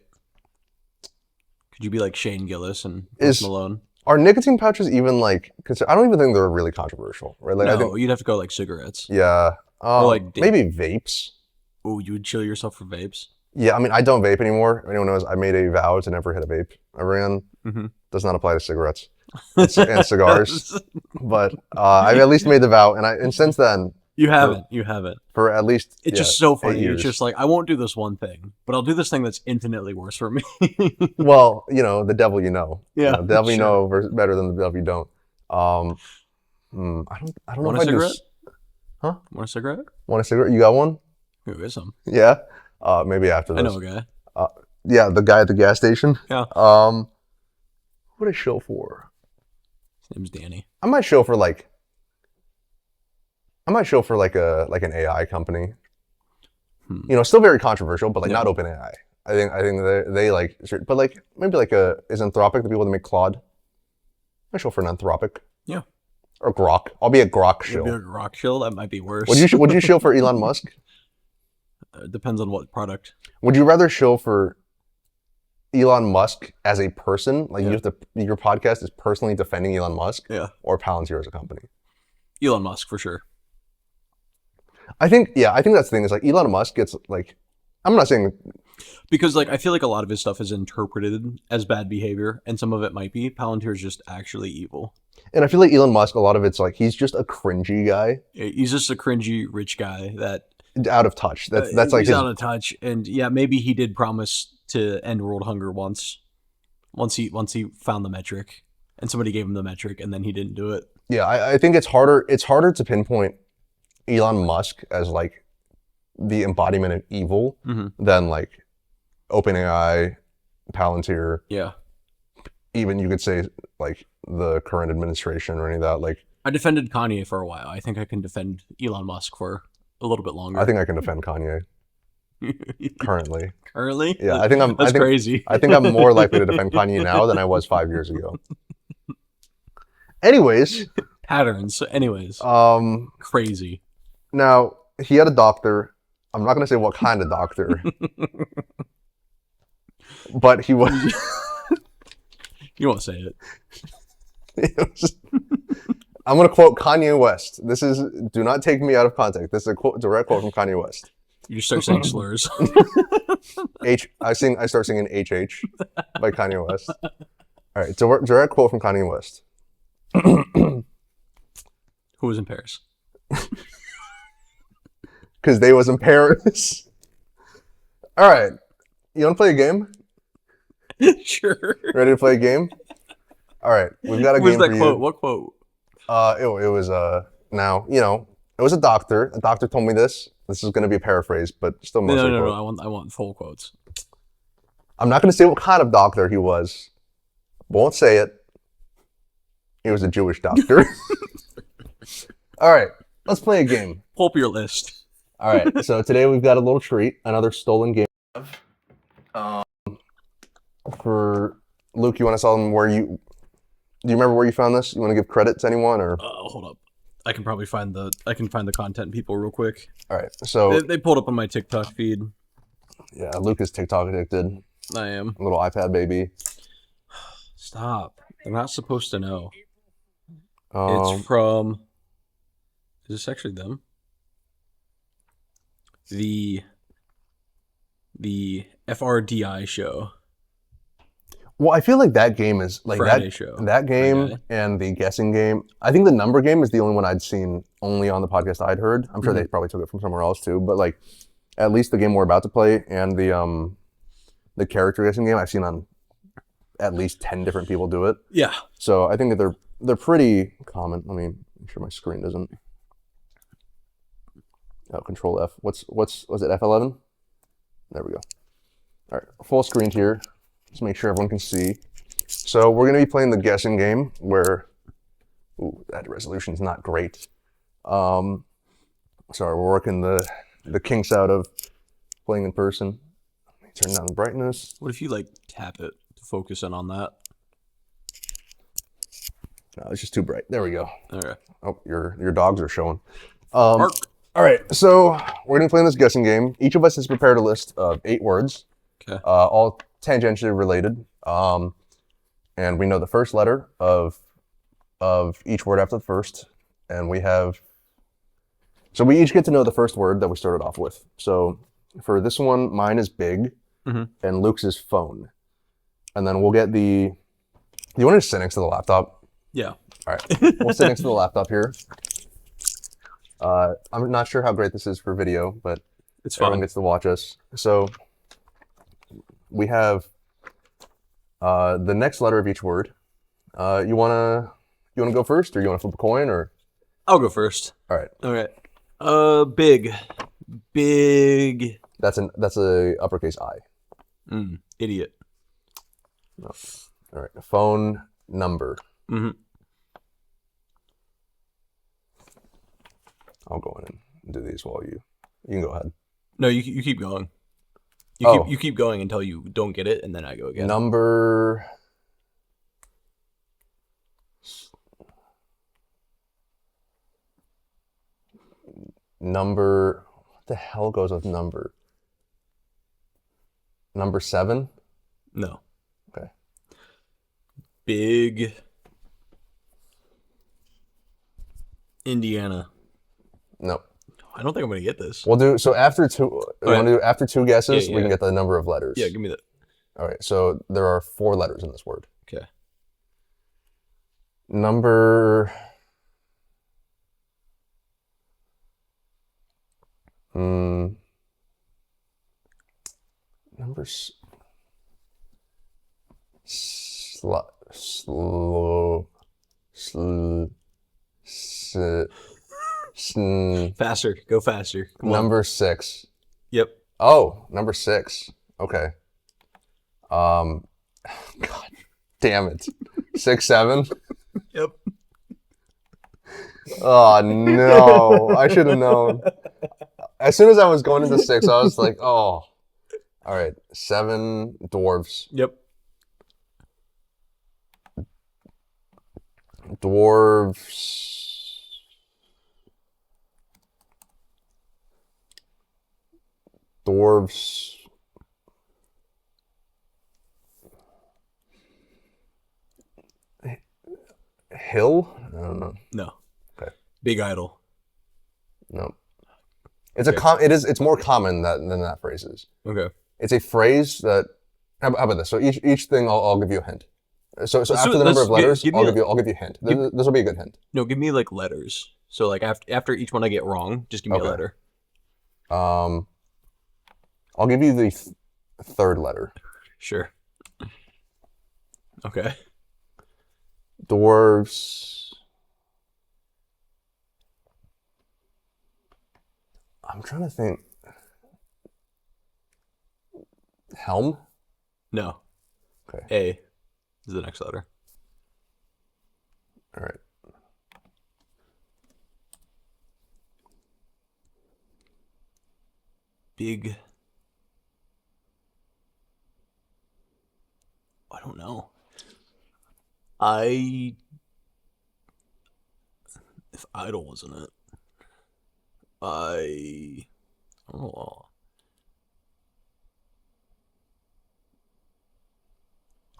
Could you be like Shane Gillis and Post Malone? Are nicotine pouches even like? Cause I don't even think they're really controversial, right? Like No, I think, you'd have to go like cigarettes. yeah, Or like maybe vapes. Oh, you would chill yourself for vapes? Yeah, I mean, I don't vape anymore. If anyone knows, I made a vow to never hit a vape ever again. Mm-hmm. Does not apply to cigarettes and cigars, but I've at least made the vow, and since then, You haven't. for at least It's just so funny. 8 years. It's just like, I won't do this one thing, but I'll do this thing that's infinitely worse for me. Well, the devil you know. Yeah, The devil you sure. know better than the devil you don't. I don't know Want if a I do. cigarette? Huh? Want a cigarette? Want a cigarette? You got one? Who is some? Yeah. Maybe after this. I know a guy. Yeah, the guy at the gas station. Yeah. What would I show for? His name's Danny. I might show for like an AI company. Still very controversial, but like Yeah. not OpenAI. I think they like, but like maybe like is Anthropic the people that make Claude? I show for an Anthropic. Yeah. Or Grok. I'll be a Grok Maybe shill. a rock shill? That might be worse. Would you shill for Elon Musk? Depends on what product. Would you rather shill for Elon Musk as a person? Like Yeah. your podcast is personally defending Elon Musk, Yeah. or Palantir as a company? Elon Musk, for sure. I think that's the thing is like Elon Musk gets like, I'm not saying Because like I feel like a lot of his stuff is interpreted as bad behavior, and some of it might be. Palantir is just actually evil. And I feel like Elon Musk, a lot of it's like he's just a cringy guy, He's just a cringy rich guy that out of touch. That's like he's his, out of touch. And yeah, maybe he did promise to end world hunger once he found the metric, and somebody gave him the metric, and then he didn't do it. yeah. I think it's harder to pinpoint Elon Musk as like the embodiment of evil than like OpenAI, Palantir. Yeah, Even you could say like the current administration or any of that. Like I defended Kanye for a while. I think I can defend Elon Musk for a little bit longer. I think I can defend Kanye currently. Currently? Yeah, That's crazy. I think I'm more likely to defend Kanye now than I was 5 years ago. Anyways, Patterns. Anyways, crazy. now he had a doctor. I'm not gonna say what kind of doctor, but he was. You won't say it. I'm gonna quote Kanye West. This is, do not take me out of context. This is a direct quote from Kanye West. You just start saying slurs. I start singing HH by Kanye West. All right, direct quote from Kanye West. Who was in Paris? Because they was in Paris. All right, you want to play a game? Sure. Ready to play a game? All right, we've got a Where's game that for quote? you. What quote? It was now it was a doctor. A doctor told me this. This is going to be a paraphrase, but still mostly. No. quote. I want full quotes. I'm not going to say what kind of doctor he was. Won't say it. He was a Jewish doctor. All right, let's play a game. Pull up your list. All right, so today we've got a little treat, another stolen game. For Luke, you want to tell them do you remember where you found this? You want to give credit to anyone, or? Hold up. I can probably find the content people real quick. All right, so They pulled up on my TikTok feed. yeah, Luke is TikTok addicted. I am. A little iPad baby. Stop. They're not supposed to know. Um, It's from. Is this actually them? The FRDI show. well, I feel like that game is like Friday show. that game Friday. and the guessing game. I think the number game is the only one I'd seen only on the podcast I'd heard. I'm sure they probably took it from somewhere else too, but like at least the game we're about to play and the character guessing game I've seen on at least 10 different people do it. Yeah. So I think that they're pretty common. Let me make sure my screen doesn't. Oh, Control F. Was it F11? There we go. All right, full screen here. Just make sure everyone can see. So we're gonna be playing the guessing game where, ooh, that resolution's not great. Sorry, we're working the kinks out of playing in person. Turn down the brightness. What if you like tap it to focus in on that? No, it's just too bright. There we go. Okay. Oh, your dogs are showing. Mark. All right, so we're gonna play this guessing game. Each of us has prepared a list of 8 words, Okay. all tangentially related, and we know the first letter of each word after the first, and so we each get to know the first word that we started off with. So for this one, mine is big, and Luke's is phone, and then we'll get the. You want to just sit next to the laptop? Yeah. All right, we'll sit next to the laptop here. I'm not sure how great this is for video, but It's everyone fine. gets to watch us. So we have the next letter of each word. You wanna go first, or you wanna flip a coin, or? I'll go first. All right. Okay. Big. Big. That's a uppercase I. Idiot. No. All right. Phone number. I'll go in and do these while you can go ahead. No, you keep going. You keep going until you don't get it, and then I go again. Number. What the hell goes with number? Number 7? No. Okay. Big. Indiana. No. I don't think I'm gonna get this. We'll do so after 2. We want to do after 2 guesses. Yeah, We can get the number of letters. Yeah, give me that. All right. So there are 4 letters in this word. Okay. Number. Numbers. Faster. Go faster. Come on. Number 6. Yep. Oh, number 6. Okay. God damn it. 6, 7. Yep. Oh no! I should have known. As soon as I was going into 6, I was like, "Oh, all right." 7 dwarves. Yep. Dwarves. Dwarves. Hill? I don't know. No. Okay. Big idol. No. It's more common than that phrase is. Okay. It's a phrase that. How about this? So each thing I'll give you a hint. So after the number of letters, I'll give you a hint. This will be a good hint. No, give me like letters. So like after each one I get wrong, just give me a letter. I'll give you the 3rd letter. Sure. Okay. Dwarves. I'm trying to think. Helm? No. Okay. A is the next letter. All right. Big. I don't know. If idol wasn't it, oh.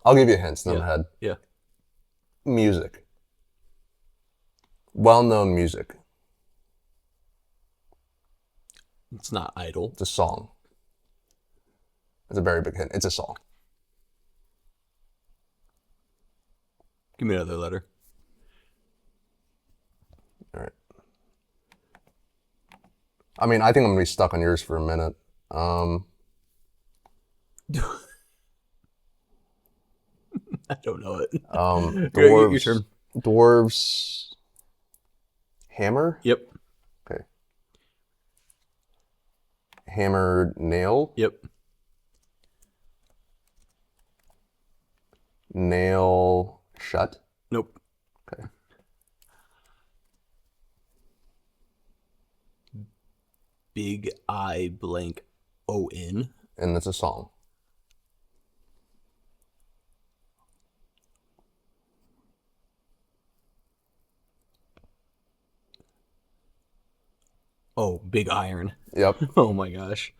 I'll give you hints in the head. Yeah. Music. Well-known music. It's not idol. It's a song. It's a very big hint. It's a song. Give me another letter. All right. I mean, I think I'm gonna be stuck on yours for a minute. I don't know it. Dwarves. Your turn. Dwarves. Hammer. Yep. Okay. Hammer nail. Yep. Nail shut. Nope. Okay. Big I blank O-N. And it's a song. Oh, Big Iron. Yep. Oh my gosh.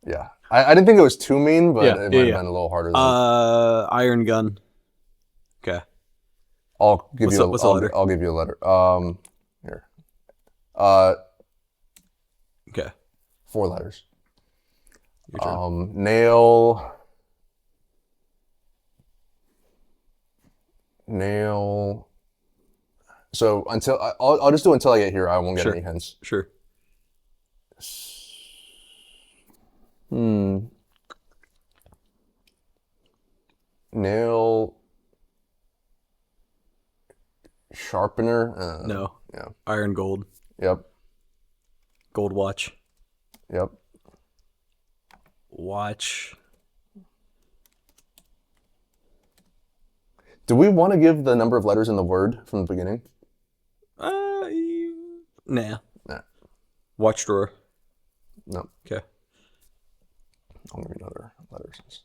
Yeah. I didn't think it was too mean, but Yeah, it yeah, might yeah. have been a little harder than. Iron Gun. Okay. I'll give What's you. what's the letter? I'll give you a letter. Here. Okay. 4 letters. Your turn. Nail. Nail. So until I'll just do until I get here. I won't get Sure. any hints. Sure. Nail sharpener. No. Yeah. Iron Gold. Yep. Gold watch. Yep. Watch. Do we want to give the number of letters in the word from the beginning? Nah. Nah. Watch drawer. No. Okay. I'll give you another letters.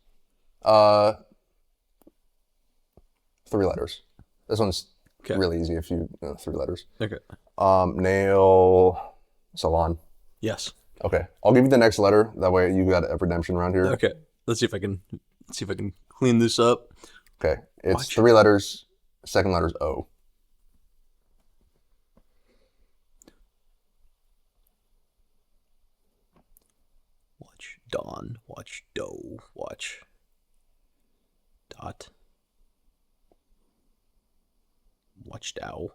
3 letters. This one's really easy if you know 3 letters. Okay. Nail salon. Yes. Okay. I'll give you the next letter. That way you got a redemption around here. Okay. Let's see if I can clean this up. Okay. It's Watch. 3 letters. Second letter's O. Watch dawn. Watch doe. Watch dot. Watch dow.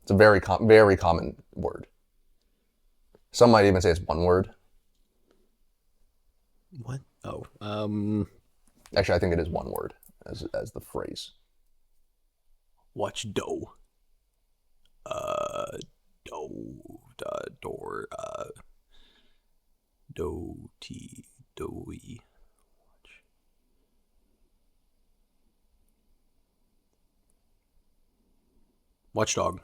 It's a very common word. Some might even say it's one word. What? Oh. Actually, I think it is one word as the phrase. Watch doe. Doe. Door. Doe. Doe. Watchdog.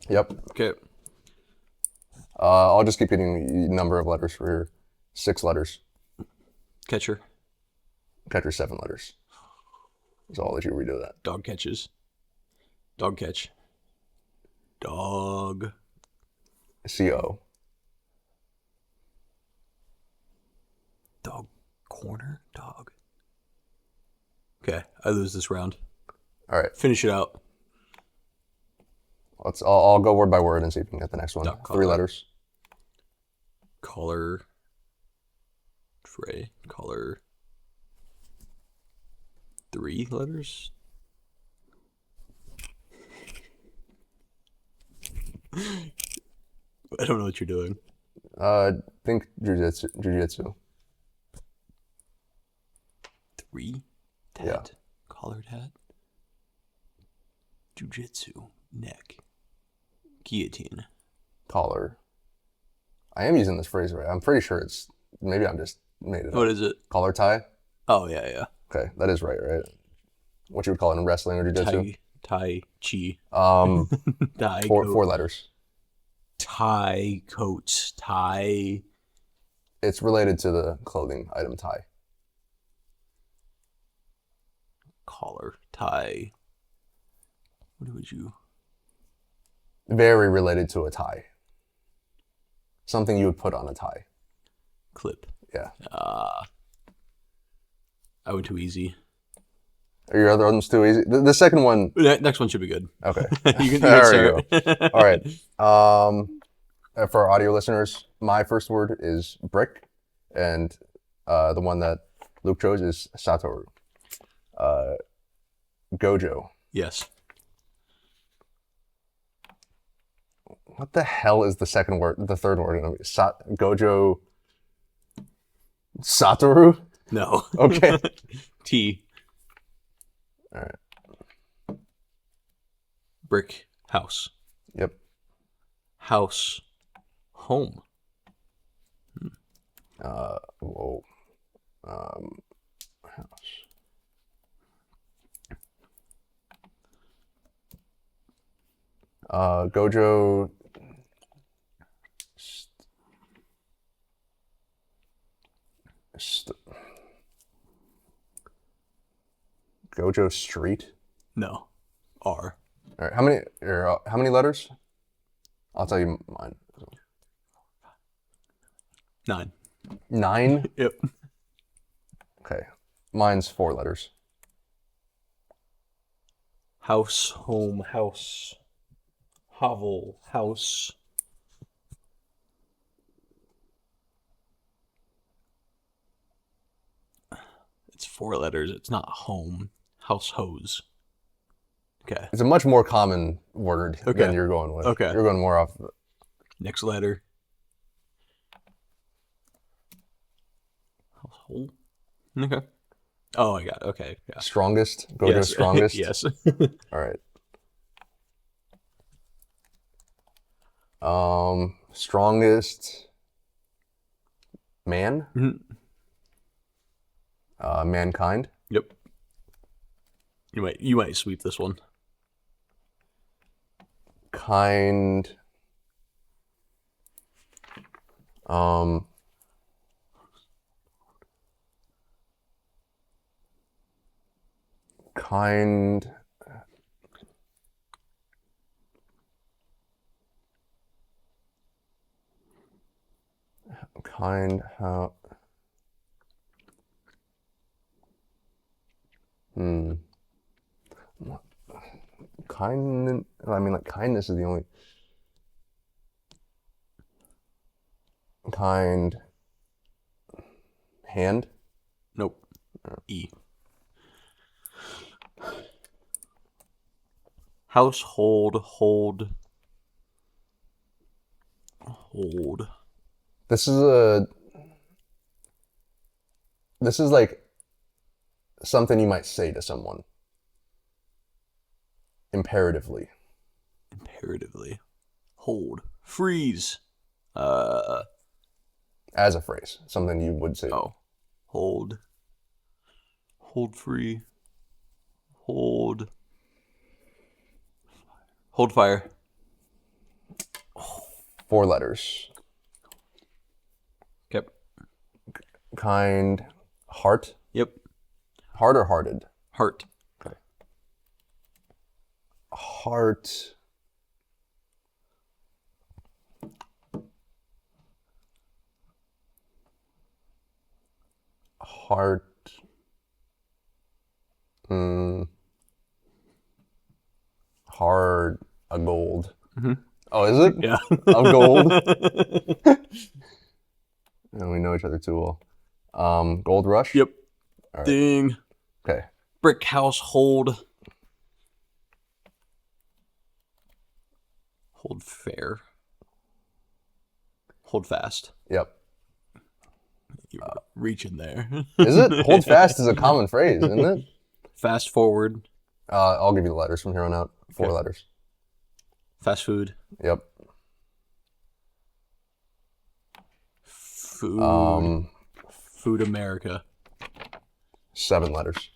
Yep. Okay. I'll just keep getting the number of letters for here. 6 letters. Catcher. Catcher 7 letters. So I'll let you redo that. Dog catches. Dog catch. Dog. CO. Dog corner. Dog. Okay, I lose this round. All right. Finish it out. I'll go word by word and see if we can get the next one. Dog 3 collar. letters. Collar. Tray. Collar. 3 letters. I don't know what you're doing. Think jujitsu. 3. Tat. Yeah. Collared hat. Jiu-jitsu. Neck. Guillotine. Collar. I am using this phrase right. I'm pretty sure it's, maybe I'm just made it up. What is it? Collar tie? Oh, yeah. Okay, that is right? What you would call it in wrestling or jiu-jitsu? Tai chi. Tai 4 coat. letters. Tie coat. Tie. It's related to the clothing item tie. Collar. Tie. What would you... Very related to a tie. Something you would put on a tie. Clip. Yeah. I went too easy. Are your other ones too easy? The second one. Next one should be good. Okay. you can There start. you go. All right. For our audio listeners, my first word is brick, and the one that Luke chose is Satoru. Gojo. Yes. What the hell is the second word? The third word gonna be Gojo. Satoru. No. Okay. T. All right. Brick house. Yep. House. Home. Whoa. House. Gojo. Gojo Street. No. R. All right. How many letters? I'll tell you mine. 9. 9? Yep. Okay. Mine's 4 letters. House, home, house, hovel, house. It's 4 letters. It's not home. House, hose. Okay. It's a much more common word Okay. than you're going with. Okay. You're going more off. Next letter. Household. Okay. Oh, I got it. Okay. Yeah. Strongest? Gojo Yes. strongest? Yes. All right. Strongest man? Mhm. Mankind? Yep. You might sweep this one. Kind. Kind. Kind. How? Kind. I mean, like kindness is the only. Kind. Hand. Nope. E. Household, hold. This is like something you might say to someone. Imperatively. Hold. Freeze. As a phrase. Something you would say. Oh. Hold. Hold free. Hold fire. 4 letters. Yep. Kind. Heart. Yep. Heart or hearted? Heart. Okay. Heart. Heart. Hard. A gold. Mm-hmm. Oh, is it? Yeah. Of gold. And we know each other too well. Gold Rush. Yep. All right. Ding. Okay. Brick house, hold. Hold fair. Hold fast. Yep. You're reaching there. Is it? Hold fast is a common phrase, isn't it? Fast forward. I'll give you the letters from here on out. 4 Okay. letters. Fast food. Yep. Food. Food America. 7 letters.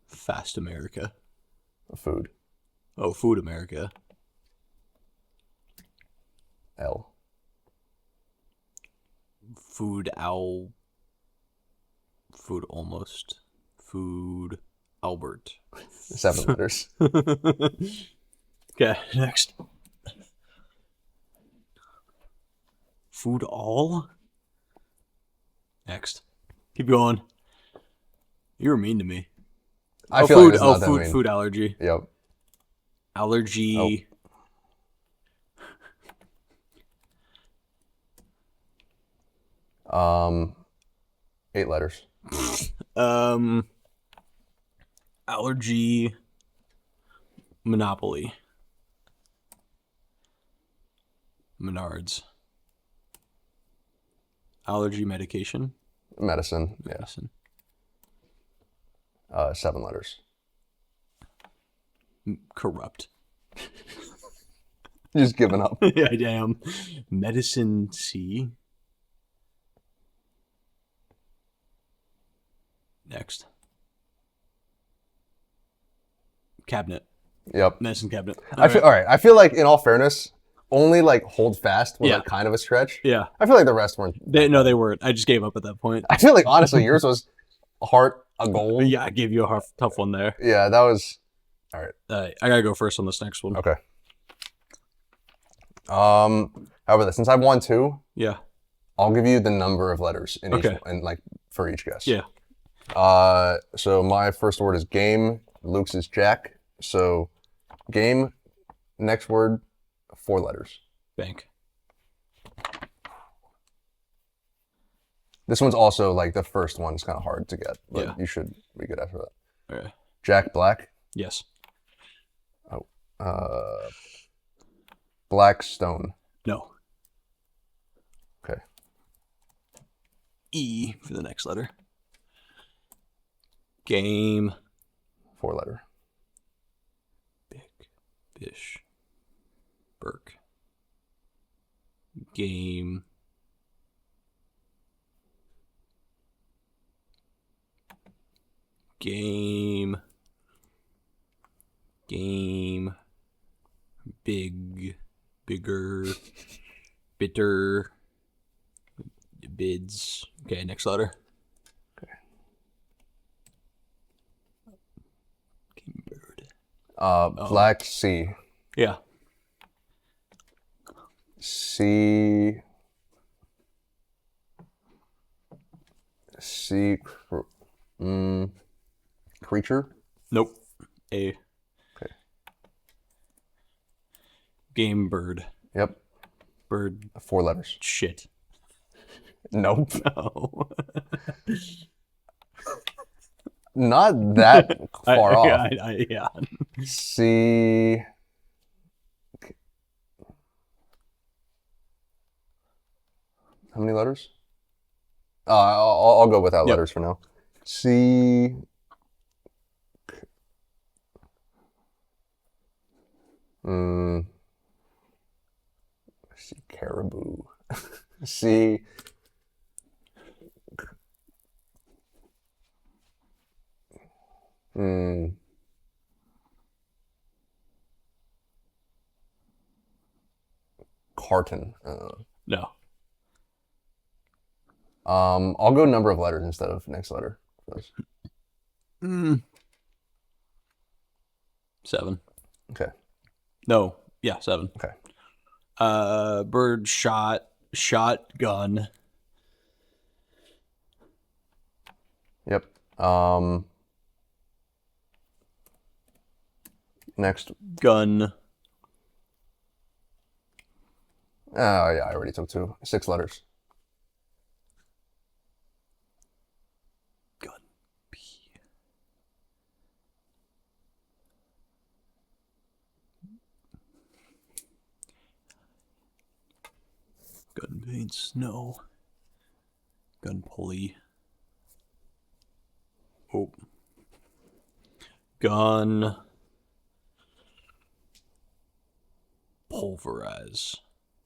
Fast America. Food. Oh, Food America. L. Food owl. Food almost. Food Albert. 7 letters. Okay, next. Food all? Next. Keep going. You were mean to me. I feel food. like it's not that food. mean. Food allergy. Yep. Allergy. Oh. 8 letters. Allergy. Monopoly. Menards. Allergy medication. Medicine. Yeah. Medicine. 7 letters. Corrupt. Just giving up. Yeah, I am. Medicine C. Next. Cabinet. Yep. Medicine cabinet. All right. I feel like, in all fairness, only like hold fast was Yeah. like kind of a stretch. Yeah. I feel like the rest weren't. They weren't. I just gave up at that point. I feel like honestly yours was heart a goal. Yeah, I gave you a tough one there. Yeah, that was all right. I gotta go first on this next one. Okay. How about this? Since I've won 2, Yeah. I'll give you the number of letters in each Okay. and like for each guess. Yeah. So my first word is game. Luke's is Jack. So game. Next word, 4 letters. Bank. This one's also like the first one's kind of hard to get, but Yeah. you should be good after that. Okay. Jack Black. Yes. Blackstone. No. Okay. E for the next letter. Game. 4 letter. Big. Bish. Burke. Game. Game. Big. Bigger. Bitter. Bids. Okay, next letter. Okay. Game bird. Black Sea. Yeah. Sea. Creature. Nope. A. Okay. Game bird. Yep. Bird 4 letters. shit. Nope. No. Not that far off. Yeah. Sea. How many letters? I'll go without letters for now. Sea. Sea caribou. Sea. Carton. No. I'll go number of letters instead of next letter. 7. Okay. No. Yeah, 7. Okay. Bird shotgun. Yep. Next. Gun. Oh yeah, I already took 2. 6 letters. Gun. P. Gun paints. No. Gun pulley. Oh. Gun. Pulverize.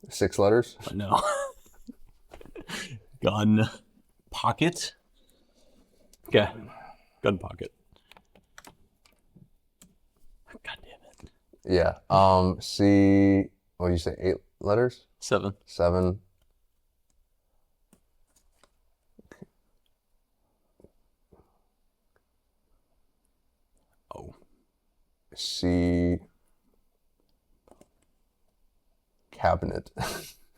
6 letters. No. Gun pocket. Okay. Gun pocket. God damn it. Yeah. C. What did you say? 8 letters. 7. 7. Oh. C. Cabinet.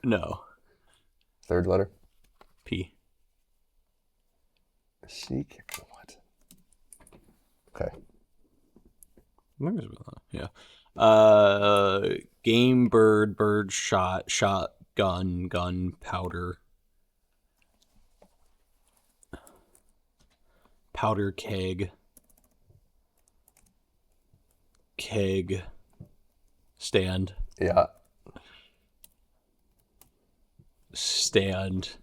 No. 3rd letter. P. C. What? Okay. Yeah. Game bird shotgun gunpowder. Powder keg. Keg stand. Yeah. Stand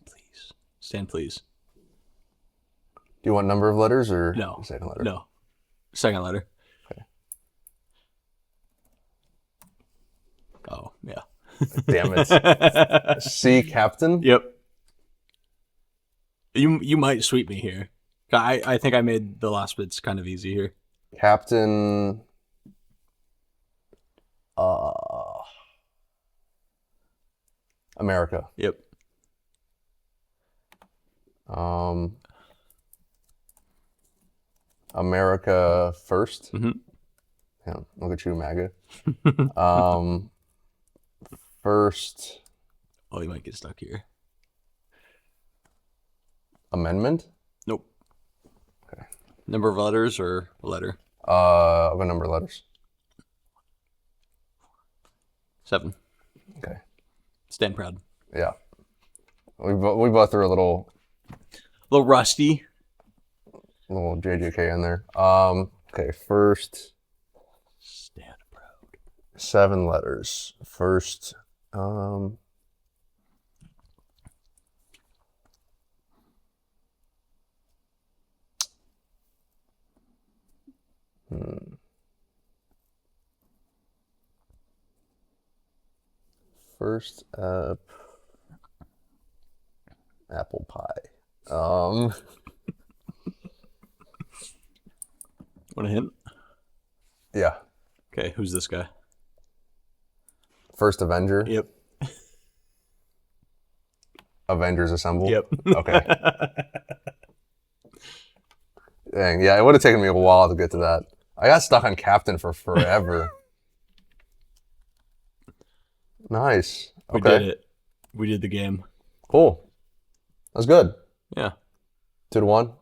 please. Stand please. Do you want number of letters or No. second letter? No. Second letter. Okay. Oh, yeah. Damn it. C. Captain. Yep. You might sweep me here. I think I made the last bits kind of easy here. Captain. America. Yep. America first. Mm-hmm. Yeah, look at you, MAGA. First Oh, you might get stuck here. Amendment. Nope. Okay. Number of letters or a letter? Of a number of letters. 7. Okay. Stand proud. Yeah. We both threw a little Rusty. JJK in there. Okay, first Stand proud. 7 letters. First, First up, apple pie. Want a hint? Yeah. Okay, who's this guy? First Avenger. Yep. Avengers Assemble. Yep. Okay. Dang, yeah, it would have taken me a while to get to that. I got stuck on Captain for forever. Nice. We Okay. did it. We did the game. Cool. That's good. Yeah. 2-1.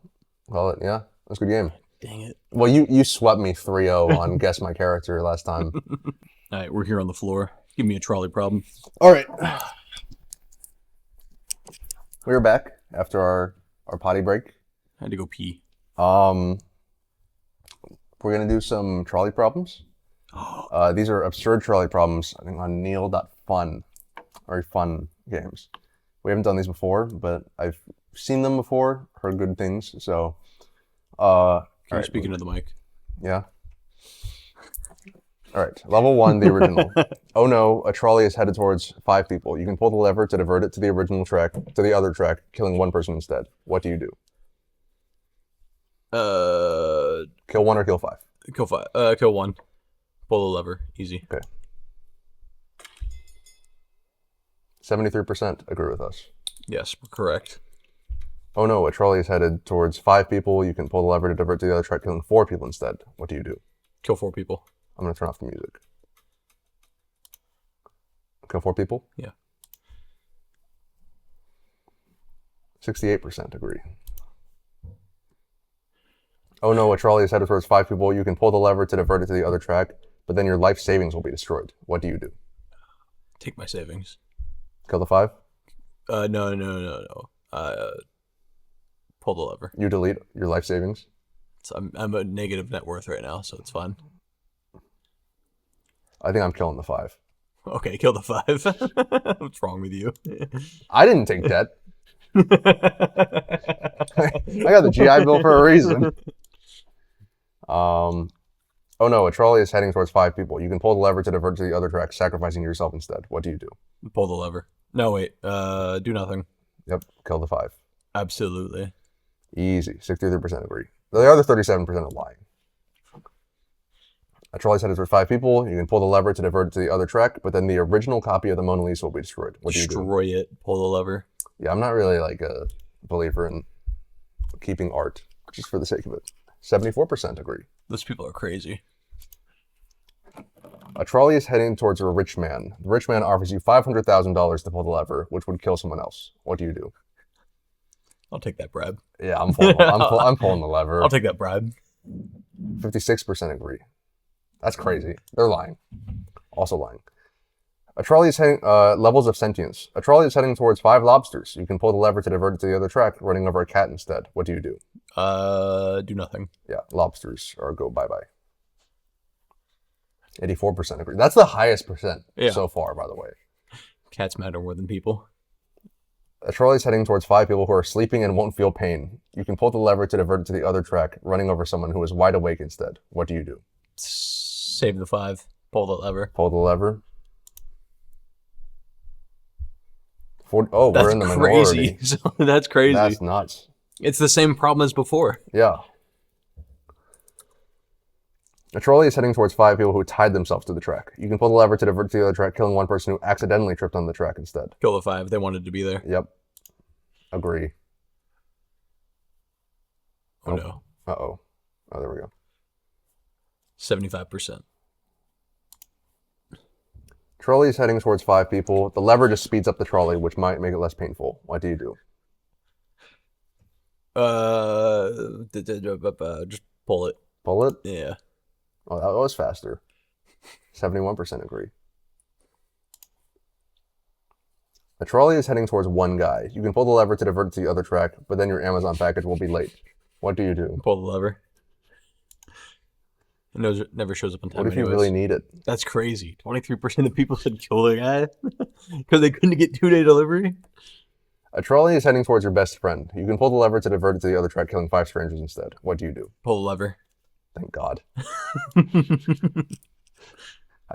Call it. Yeah. That's a good game. Dang it. Well, you swept me 3-0 on Guess My Character last time. All right, we're here on the floor. Give me a trolley problem. All right. We were back after our potty break. I had to go pee. We're going to do some trolley problems. These are absurd trolley problems, I think, on neil.fun. Very fun games. We haven't done these before, but I've seen them before, heard good things. So, Can you speak into the mic? Yeah. All right. Level 1, the original. Oh no, a trolley is headed towards 5 people. You can pull the lever to divert it to the original track, to the other track, killing 1 person instead. What do you do? Kill 1 or kill 5? Kill 5. Kill 1. Pull the lever. Easy. Okay. 73% agree with us. Yes, we're correct. Oh no, a trolley is headed towards 5 people. You can pull the lever to divert to the other track, killing 4 people instead. What do you do? Kill 4 people. I'm going to turn off the music. Kill 4 people? Yeah. 68% agree. Oh no, a trolley is headed towards 5 people. You can pull the lever to divert it to the other track, but then your life savings will be destroyed. What do you do? Take my savings. Kill the 5? No. Pull the lever. You delete your life savings? I'm a negative net worth right now, so it's fine. I think I'm killing the 5. Okay, kill the 5. What's wrong with you? I didn't take debt. I got the GI Bill for a reason. Oh no, a trolley is heading towards 5 people. You can pull the lever to divert to the other track, sacrificing yourself instead. What do you do? Pull the lever. No, wait. Do nothing. Yep, kill the 5. Absolutely. Easy. 63% agree. The other 37% are lying. A trolley is headed towards 5 people. You can pull the lever to divert it to the other track, but then the original copy of the Mona Lisa will be destroyed. What do you do? Destroy it. Pull the lever. Yeah, I'm not really like a believer in keeping art just for the sake of it. 74% agree. Those people are crazy. A trolley is heading towards a rich man. The rich man offers you $500,000 to pull the lever, which would kill someone else. What do you do? I'll take that bribe. Yeah, I'm pulling the lever. I'll take that bribe. 56% agree. That's crazy. They're lying. Also lying. A trolley is heading, levels of sentience. A trolley is heading towards 5 lobsters. You can pull the lever to divert it to the other track, running over a cat instead. What do you do? Do nothing. Yeah, lobsters are go bye-bye. 84% agree. That's the highest percent so far, by the way. Cats matter more than people. A trolley is heading towards 5 people who are sleeping and won't feel pain. You can pull the lever to divert it to the other track, running over someone who is wide awake instead. What do you do? Save the 5. Pull the lever. Pull the lever. We're in the minority. Crazy. That's crazy. That's nuts. It's the same problem as before. Yeah. A trolley is heading towards 5 people who tied themselves to the track. You can pull the lever to divert to the other track, killing one person who accidentally tripped on the track instead. Kill the 5. They wanted to be there. Yep. Agree. Oh no. Uh-oh. Oh, there we go. 75%. Trolley is heading towards 5 people. The lever just speeds up the trolley, which might make it less painful. What do you do? Just pull it. Pull it? Yeah. Oh, that was faster. 71% agree. The trolley is heading towards one guy. You can pull the lever to divert it to the other track, but then your Amazon package will be late. What do you do? Pull the lever. It never shows up on time. What if you really need it? That's crazy. 23% of people said kill the guy because they couldn't get 2-day delivery. A trolley is heading towards your best friend. You can pull the lever to divert it to the other track, killing 5 strangers instead. What do you do? Pull the lever. Thank God. I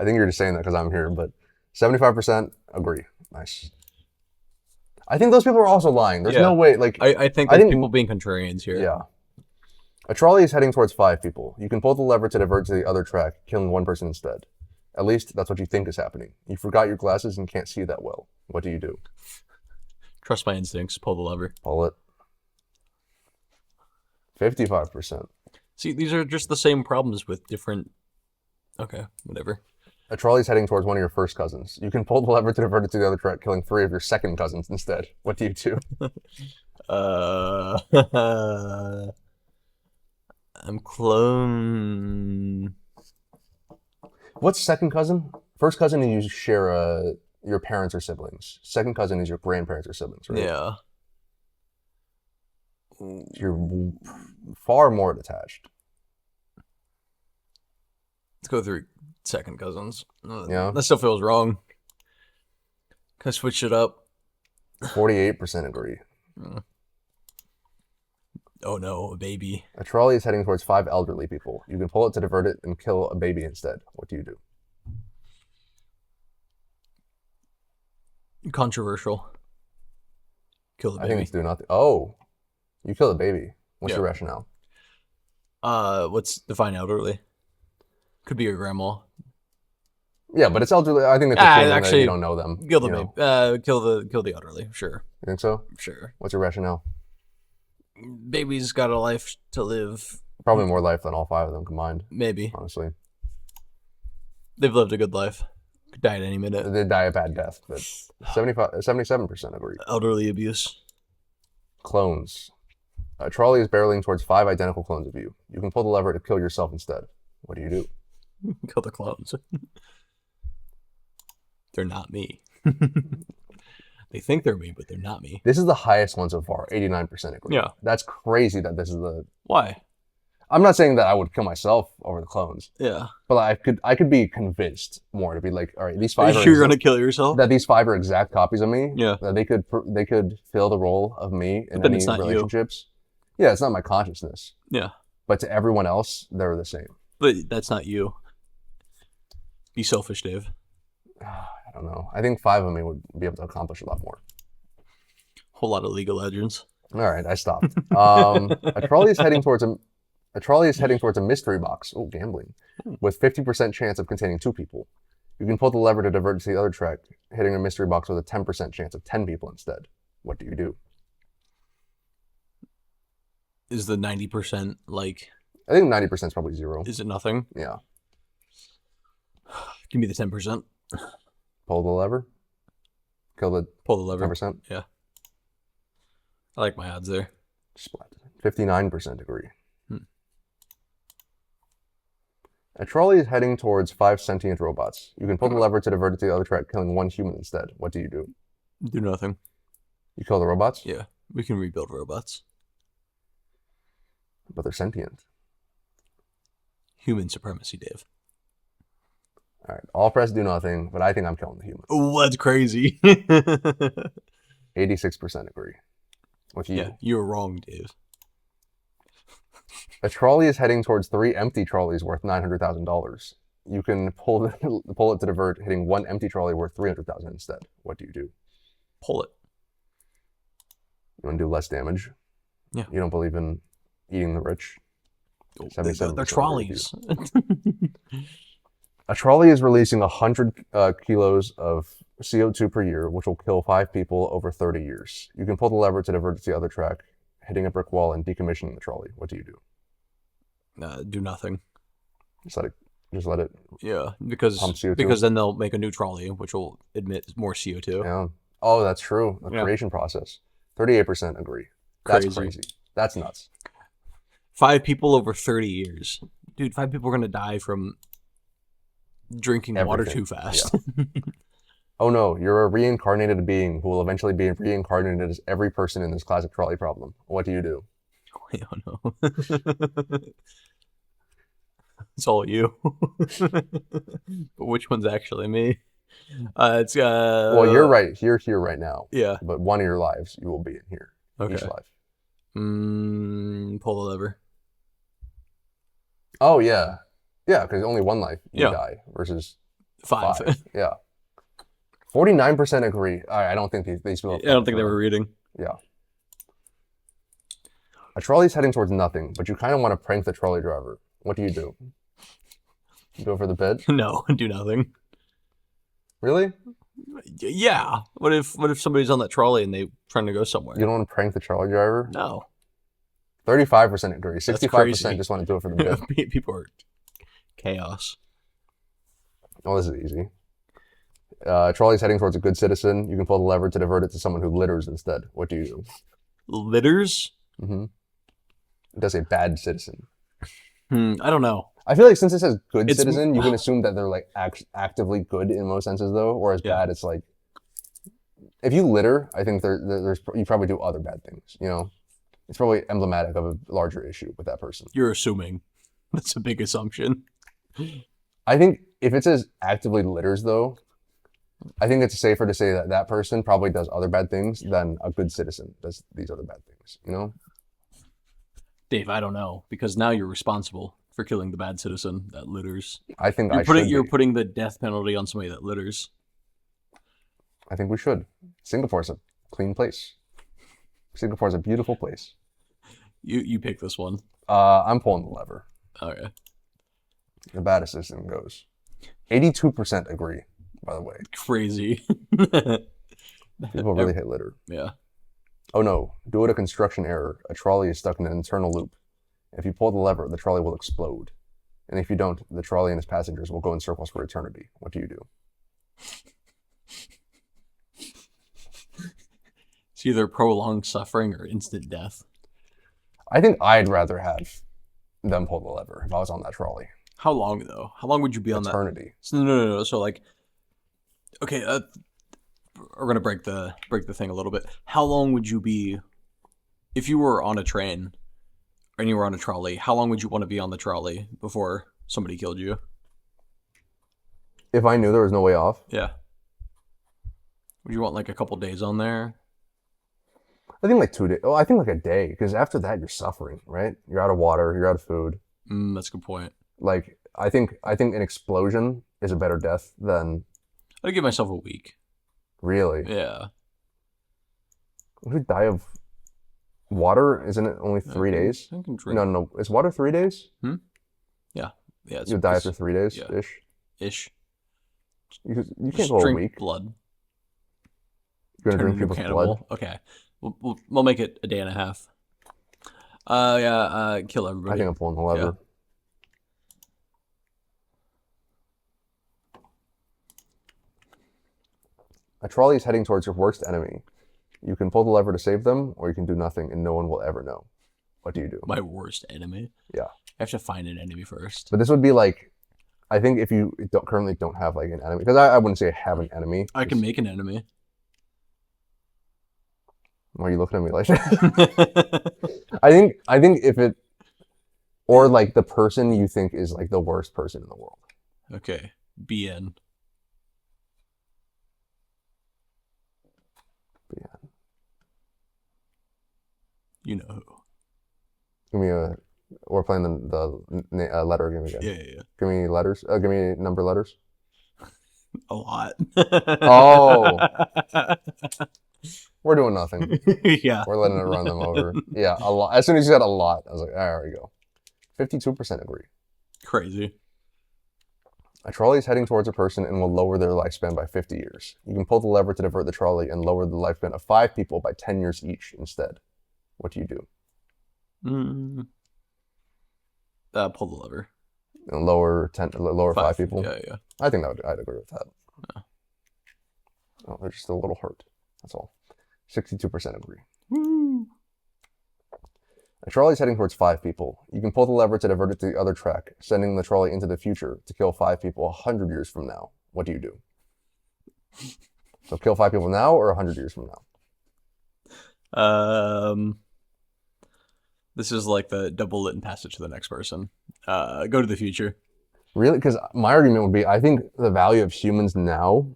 think you're just saying that because I'm here, but 75% agree. Nice. I think those people are also lying. There's no way. Like I think there's people being contrarians here. Yeah. A trolley is heading towards 5 people. You can pull the lever to divert to the other track, killing one person instead. At least that's what you think is happening. You forgot your glasses and can't see that well. What do you do? Trust my instincts. Pull the lever. Pull it. 55%. See, these are just the same problems with different... Okay, whatever. A trolley is heading towards one of your first cousins. You can pull the lever to divert it to the other track, killing 3 of your second cousins instead. What do you do? I'm clone. What's second cousin? First cousin is you share your parents or siblings. Second cousin is your grandparents or siblings, right? Yeah. You're far more detached. Let's go through second cousins. Yeah. That still feels wrong. Can I switch it up? 48% agree. Oh no, a baby. A trolley is heading towards 5 elderly people. You can pull it to divert it and kill a baby instead. What do you do? Controversial. Kill the baby. I think it's do nothing. Oh, you kill the baby. What's your rationale? What's define elderly? Could be your grandma. Yeah, but it's elderly. I think it's actually that you don't know them. Kill the baby. Kill the elderly. Sure. You think so? Sure. What's your rationale? Baby's got a life to live. Probably more life than all 5 of them combined. Maybe. Honestly. They've lived a good life. Could die at any minute. They die a bad death, but 77% agree. Elderly abuse. Clones. A trolley is barreling towards 5 identical clones of you. You can pull the lever to kill yourself instead. What do you do? Kill the clones. They're not me. They think they're me, but they're not me. This is the highest one so far. 89% agree. Yeah. That's crazy that this is the... Why? I'm not saying that I would kill myself over the clones. Yeah. But I could be convinced more to be like, all right, these 5 are... You're going to kill yourself? That these 5 are exact copies of me. Yeah. That they could fill the role of me in then any it's not relationships. You. Yeah, it's not my consciousness. Yeah. But to everyone else, they're the same. But that's not you. Be selfish, Dave. I don't know. I think 5 of me would be able to accomplish a lot more. Whole lot of League of Legends. All right, I stopped. A trolley is heading towards a mystery box. Oh, gambling. With 50% chance of containing 2 people. You can pull the lever to divert it to the other track, hitting a mystery box with a 10% chance of 10 people instead. What do you do? Is the 90% like... I think 90% is probably 0. Is it nothing? Yeah. Give me the 10%. Pull the lever? Pull the lever. 10%? Yeah. I like my odds there. Splat. 59% agree. A trolley is heading towards 5 sentient robots. You can pull the lever to divert it to the other track, killing 1 human instead. What do you do? Do nothing. You kill the robots? Yeah. We can rebuild robots. But they're sentient. Human supremacy, Dave. All right. All press do nothing, but I think I'm killing the human. Oh, that's crazy. 86% agree. With you. Yeah, you're wrong, Dave. A trolley is heading towards 3 empty trolleys worth $900,000. You can pull it to divert, hitting 1 empty trolley worth $300,000 instead. What do you do? Pull it. You want to do less damage? Yeah. You don't believe in eating the rich. They're trolleys. A trolley is releasing 100 kilos of CO2 per year, which will kill 5 people over 30 years. You can pull the lever to divert it to the other track, hitting a brick wall and decommissioning the trolley. What do you do? Do nothing. Just let it. Yeah, pump because CO2? then they'll make a new trolley, which will emit more CO2. Yeah. Oh, that's true. The creation process. 38% agree. That's crazy. That's nuts. 5 people over 30 years. Dude, 5 people are going to die from drinking water too fast. Yeah. Oh no, you're a reincarnated being who will eventually be reincarnated as every person in this classic trolley problem. What do you do? I don't know. It's all you. But which one's actually me? It's Well, you're right. You're here right now. Yeah. But one of your lives, you will be in here. Okay. Each life. Pull the lever. Oh yeah, yeah. Because only one life you Yeah. die versus 5. Yeah. 49% agree. I don't think these people. I don't think they were reading. Yeah. A trolley's heading towards nothing, but you kind of want to prank the trolley driver. What do? You go for the bid? No, do nothing. Really? Yeah. What if somebody's on that trolley and they trying to go somewhere? You don't want to prank the trolley driver? No. 35% agree. 65% crazy. just want to do it for the bid. People are chaos. Oh, this is easy. Trolley's heading towards a good citizen. You can pull the lever to divert it to someone who litters instead. What do you do? Litters? Mm-hmm. It does say bad citizen. I don't know. I feel like since it says good citizen, you can assume that they're like actively good in most senses, though. Whereas bad, it's like if you litter, I think there's you probably do other bad things. You know, it's probably emblematic of a larger issue with that person. You're assuming. That's a big assumption. I think if it says actively litters, though, I think it's safer to say that that person probably does other bad things than a good citizen does these other bad things. You know, Dave, I don't know because now you're responsible for killing the bad citizen that litters. I think you're putting the death penalty on somebody that litters. I think we should. Singapore's a clean place. Singapore's a beautiful place. You pick this one. I'm pulling the lever. Okay. The bad citizen goes. 82% agree, by the way. Crazy. People really hate litter. Yeah. Oh no, due to construction error, a trolley is stuck in an internal loop. If you pull the lever, the trolley will explode. And if you don't, the trolley and its passengers will go in circles for eternity. What do you do? It's either prolonged suffering or instant death. I think I'd rather have them pull the lever if I was on that trolley. How long, though? How long would you be on that? Eternity. No. So, like, okay, we're going to break the thing a little bit. How long would you be, if you were on a train and you were on a trolley, how long would you want to be on the trolley before somebody killed you? If I knew there was no way off? Yeah. Would you want, like, a couple days on there? I think like 2 days. Oh, I think like a day, because after that you're suffering, right? You're out of water, you're out of food. That's a good point. Like, I think an explosion is a better death than... I'd give myself a week. Really? Yeah. Would you die of water? Isn't it only 3 days? I can drink. No. Is water 3 days? Yeah. You'll die after 3 days, yeah. Ish. You can't Just go a drink week. blood. You're gonna Turn drink into a people's cannibal. blood? Okay. We'll make it a day and a half. Kill everybody. I think I'm pulling the lever. Yeah. A trolley is heading towards your worst enemy. You can pull the lever to save them, or you can do nothing and no one will ever know. What do you do? My worst enemy? Yeah. I have to find an enemy first. But this would be like, I think if you currently don't have like an enemy, because I wouldn't say I have an enemy. I can make an enemy. Why are you looking at me like that? I think if it, or like the person you think is like the worst person in the world. Okay. BN. You know who. Give me we're playing the letter game again. Yeah. Give me letters. Give me number letters. A lot. Oh. We're doing nothing. Yeah. We're letting it run them over. Yeah, a lot. As soon as you said a lot, I was like, there we go. 52% agree. Crazy. A trolley is heading towards a person and will lower their lifespan by 50 years. You can pull the lever to divert the trolley and lower the lifespan of 5 people by 10 years each instead. What do you do? Pull the lever. And lower 5 people? Yeah. I think I'd agree with that. Yeah. Oh, they're just a little hurt. That's all. 62% agree. Woo. A trolley is heading towards 5 people. You can pull the lever to divert it to the other track, sending the trolley into the future to kill 5 people 100 years from now. What do you do? So kill 5 people now or 100 years from now? This is like the double it and pass it to the next person. Go to the future. Really? Because my argument would be, I think the value of humans now...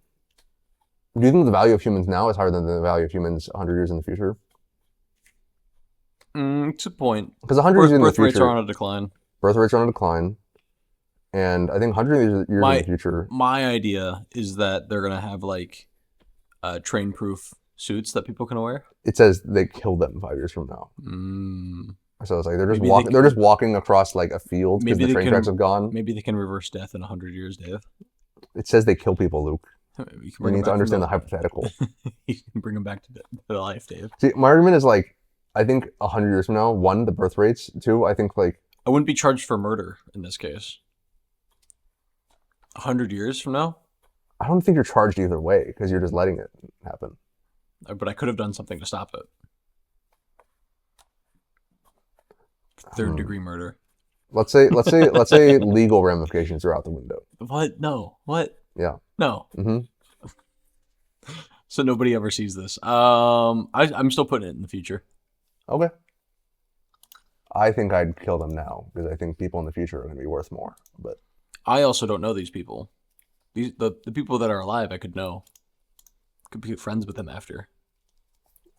Do you think the value of humans now is higher than the value of humans 100 years in the future? It's a point. Because 100 years in the future... Birth rates are on a decline. Birth rates are on a decline. And I think 100 years in the future... My idea is that they're going to have like train-proof suits that people can wear. It says they kill them 5 years from now. So it's like they're just walking across like a field because the train tracks have gone. Maybe they can reverse death in 100 years, Dave. It says they kill people, Luke. We need to understand the hypothetical. You can bring them back to life, Dave. See, my argument is like, I think 100 years from now, 1, the birth rates. 2, I think like... I wouldn't be charged for murder in this case. 100 years from now? I don't think you're charged either way because you're just letting it happen. But I could have done something to stop it. Third degree murder. Let's say legal ramifications are out the window. What? No. What? Yeah. No. Mm-hmm. So nobody ever sees this. I'm still putting it in the future. Okay. I think I'd kill them now because I think people in the future are going to be worth more. But I also don't know these people. The people that are alive, I could know. Could be friends with them after.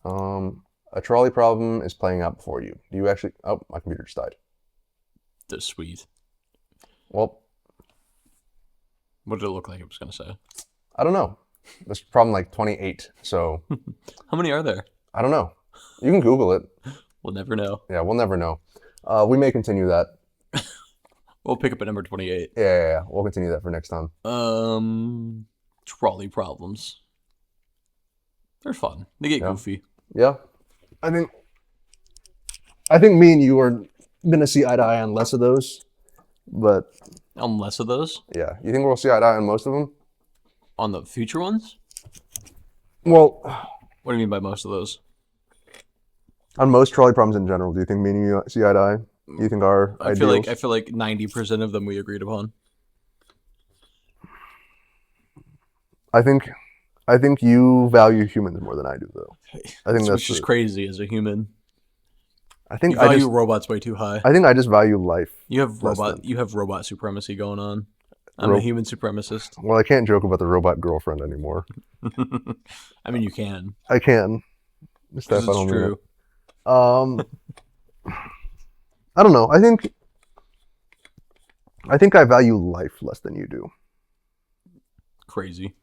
A trolley problem is playing out before you. Do you actually... Oh, my computer just died. That's sweet. Well... What did it look like it was going to say? I don't know. There's problem like 28, so... How many are there? I don't know. You can Google it. We'll never know. Yeah, we'll never know. We may continue that. We'll pick up at number 28. Yeah. We'll continue that for next time. Trolley problems. They're fun. They get goofy. Yeah. I think me and you are gonna see eye to eye on less of those, but on less of those. Yeah, you think we'll see eye to eye on most of them? On the future ones? Well, what do you mean by most of those? On most trolley problems in general, do you think me and you see eye to eye? Do you think our ideals? I feel like 90% of them we agreed upon. I think you value humans more than I do, though. I think that's just crazy as a human. I think you value robots way too high. I think I just value life. You have robot supremacy going on. I'm a human supremacist. Well, I can't joke about the robot girlfriend anymore. I mean, you can. I can. It's true. I don't know. I think I value life less than you do. Crazy.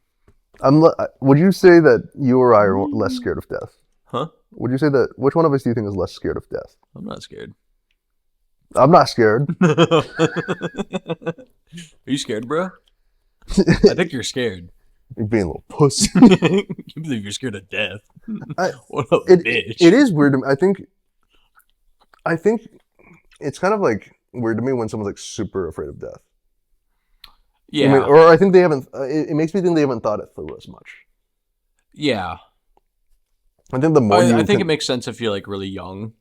Would you say that you or I are less scared of death? Huh? Would you say that? Which one of us do you think is less scared of death? I'm not scared. I'm not scared. Are you scared, bro? I think you're scared. You're being a little pussy. You believe you're scared of death. What a bitch. It is weird to me. I think it's kind of like weird to me when someone's like super afraid of death. Yeah. I mean, or I think they haven't. It makes me think they haven't thought it through as much. Yeah. I think the more I think it makes sense if you're like really young.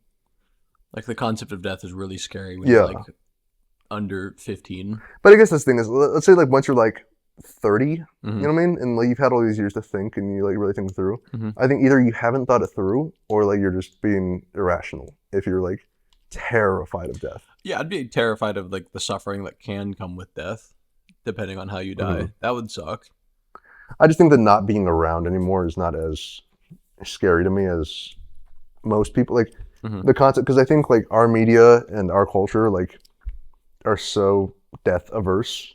Like the concept of death is really scary when you're like under 15. But I guess this thing is, let's say like once you're like 30, mm-hmm. You know what I mean? And like you've had all these years to think and you like really think through. Mm-hmm. I think either you haven't thought it through or like you're just being irrational if you're like terrified of death. Yeah, I'd be terrified of like the suffering that can come with death, depending on how you die. Mm-hmm. That would suck. I just think that not being around anymore is not as scary to me as most people. Like mm-hmm. the concept, because I think like our media and our culture like are so death averse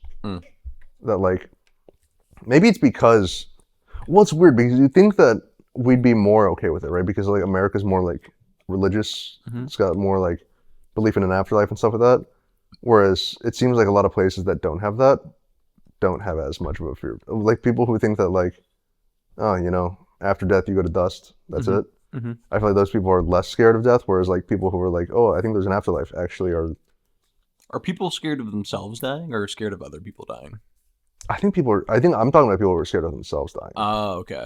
that like maybe it's because, well, it's weird because you think that we'd be more okay with it, right? Because like America's more like religious. Mhm. It's got more like belief in an afterlife and stuff like that. Whereas it seems like a lot of places that don't have that don't have as much of a fear. Like people who think that like, oh, you know, after death you go to dust. That's Mhm. it. Mm-hmm. I feel like those people are less scared of death, whereas like people who are like, oh, I think there's an afterlife, actually are. Are people scared of themselves dying or scared of other people dying? I think people are. I think I'm talking about people who are scared of themselves dying. Oh, okay.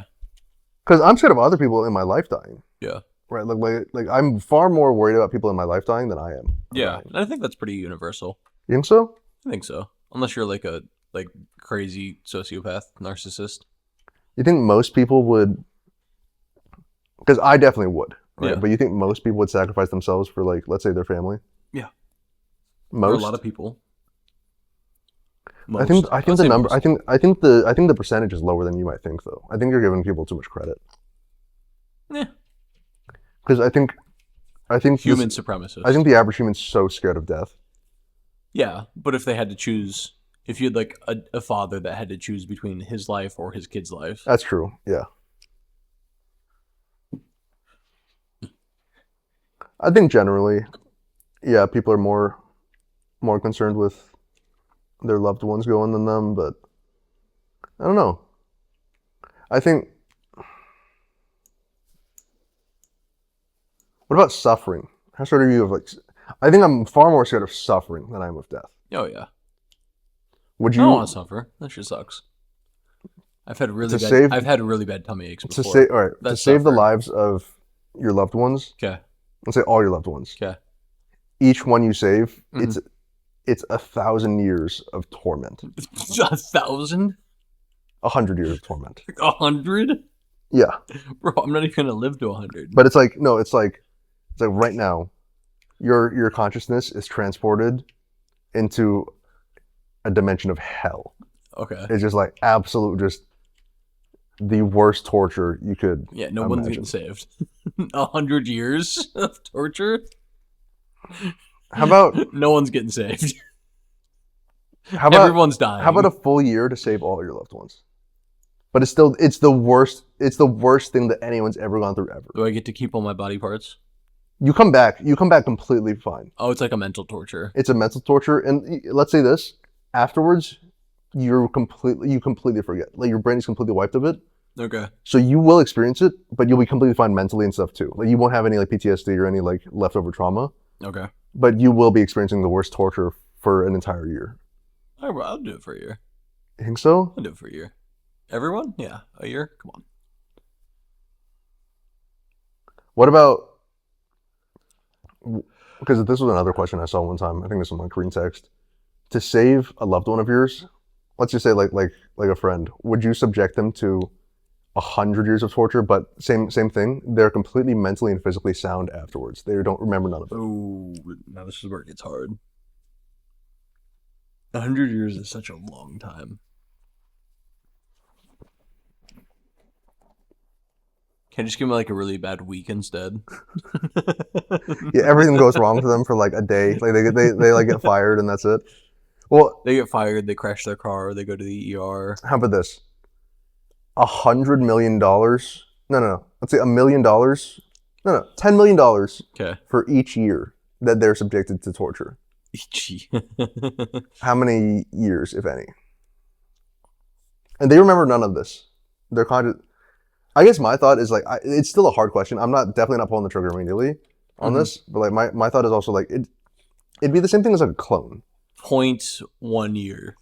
Because I'm scared of other people in my life dying. Yeah. Right. Like I'm far more worried about people in my life dying than I am. Yeah, Dying. I think that's pretty universal. You think so? I think so. Unless you're like a crazy sociopath, narcissist. You think most people would? Because I definitely would. Right. Yeah. But you think most people would sacrifice themselves for like, let's say, their family? Yeah. Most. There are a lot of people. I think I'd the say number. most. I think the percentage is lower than you might think, though. I think you're giving people too much credit. Yeah. Because I think Human supremacist. I think the average human's so scared of death. Yeah, but if they had to choose, if you had like a father that had to choose between his life or his kid's life, That's true. Yeah. I think generally, yeah, people are more concerned with their loved ones going than them, but I don't know. I think. What about suffering? How scared are you of like? I think I'm far more scared of suffering than I am of death. oh yeah, Would I don't want you to suffer. That shit sucks. I've had really To bad. save- I've had really bad tummy aches to before. save? All right, to That's save the suffering. lives of your loved ones. Okay. Let's say all your loved ones. Okay. Each one you save, Mhm. it's 1,000 years of torment. 1,000? 100 years of torment. 100? Yeah, Bro, I'm not even gonna live to 100. but it's like no, it's like right now, your consciousness is transported into a dimension of hell. Okay. It's just like absolute, just the worst torture you could. Yeah, no one's getting saved. 100 years of torture? How about No one's getting saved. Everyone's dying. How about a full year to save all your loved ones? But it's the worst. It's the worst thing that anyone's ever gone through ever. Do I get to keep all my body parts? You come back completely fine. Oh, it's like a mental torture. It's a mental torture, and let's say this afterwards, you completely forget. Like your brain is completely wiped of it. Okay. So you will experience it, but you'll be completely fine mentally and stuff too. Like you won't have any like PTSD or any like leftover trauma, Okay. but you will be experiencing the worst torture for an entire year. I'll do it for a year. You think so? I'll do it for a year. Everyone? Yeah. A year? Come on. What about? Because this was another question I saw one time. I think this was on green text. To save a loved one of yours, let's just say like a friend, would you subject them to 100 years of torture? But same thing. They're completely mentally and physically sound afterwards. They don't remember none of it. Oh, now this is where it gets hard. 100 years is such a long time. Can I just give them like a really bad week instead? Yeah, everything goes wrong to them for like a day. Like they like get fired and that's it. Well, They get fired, they crash their car, they go to the ER. how about this? $100 million? No. Let's say $1 million. No, $10 million Okay. for each year that they're subjected to torture. Itchy. How many years, if any? And they remember none of this. They're conscious. I guess my thought is like, it's still a hard question. I'm definitely not pulling the trigger immediately on this, but like my thought is also like it'd be the same thing as like a clone. 0.1 year.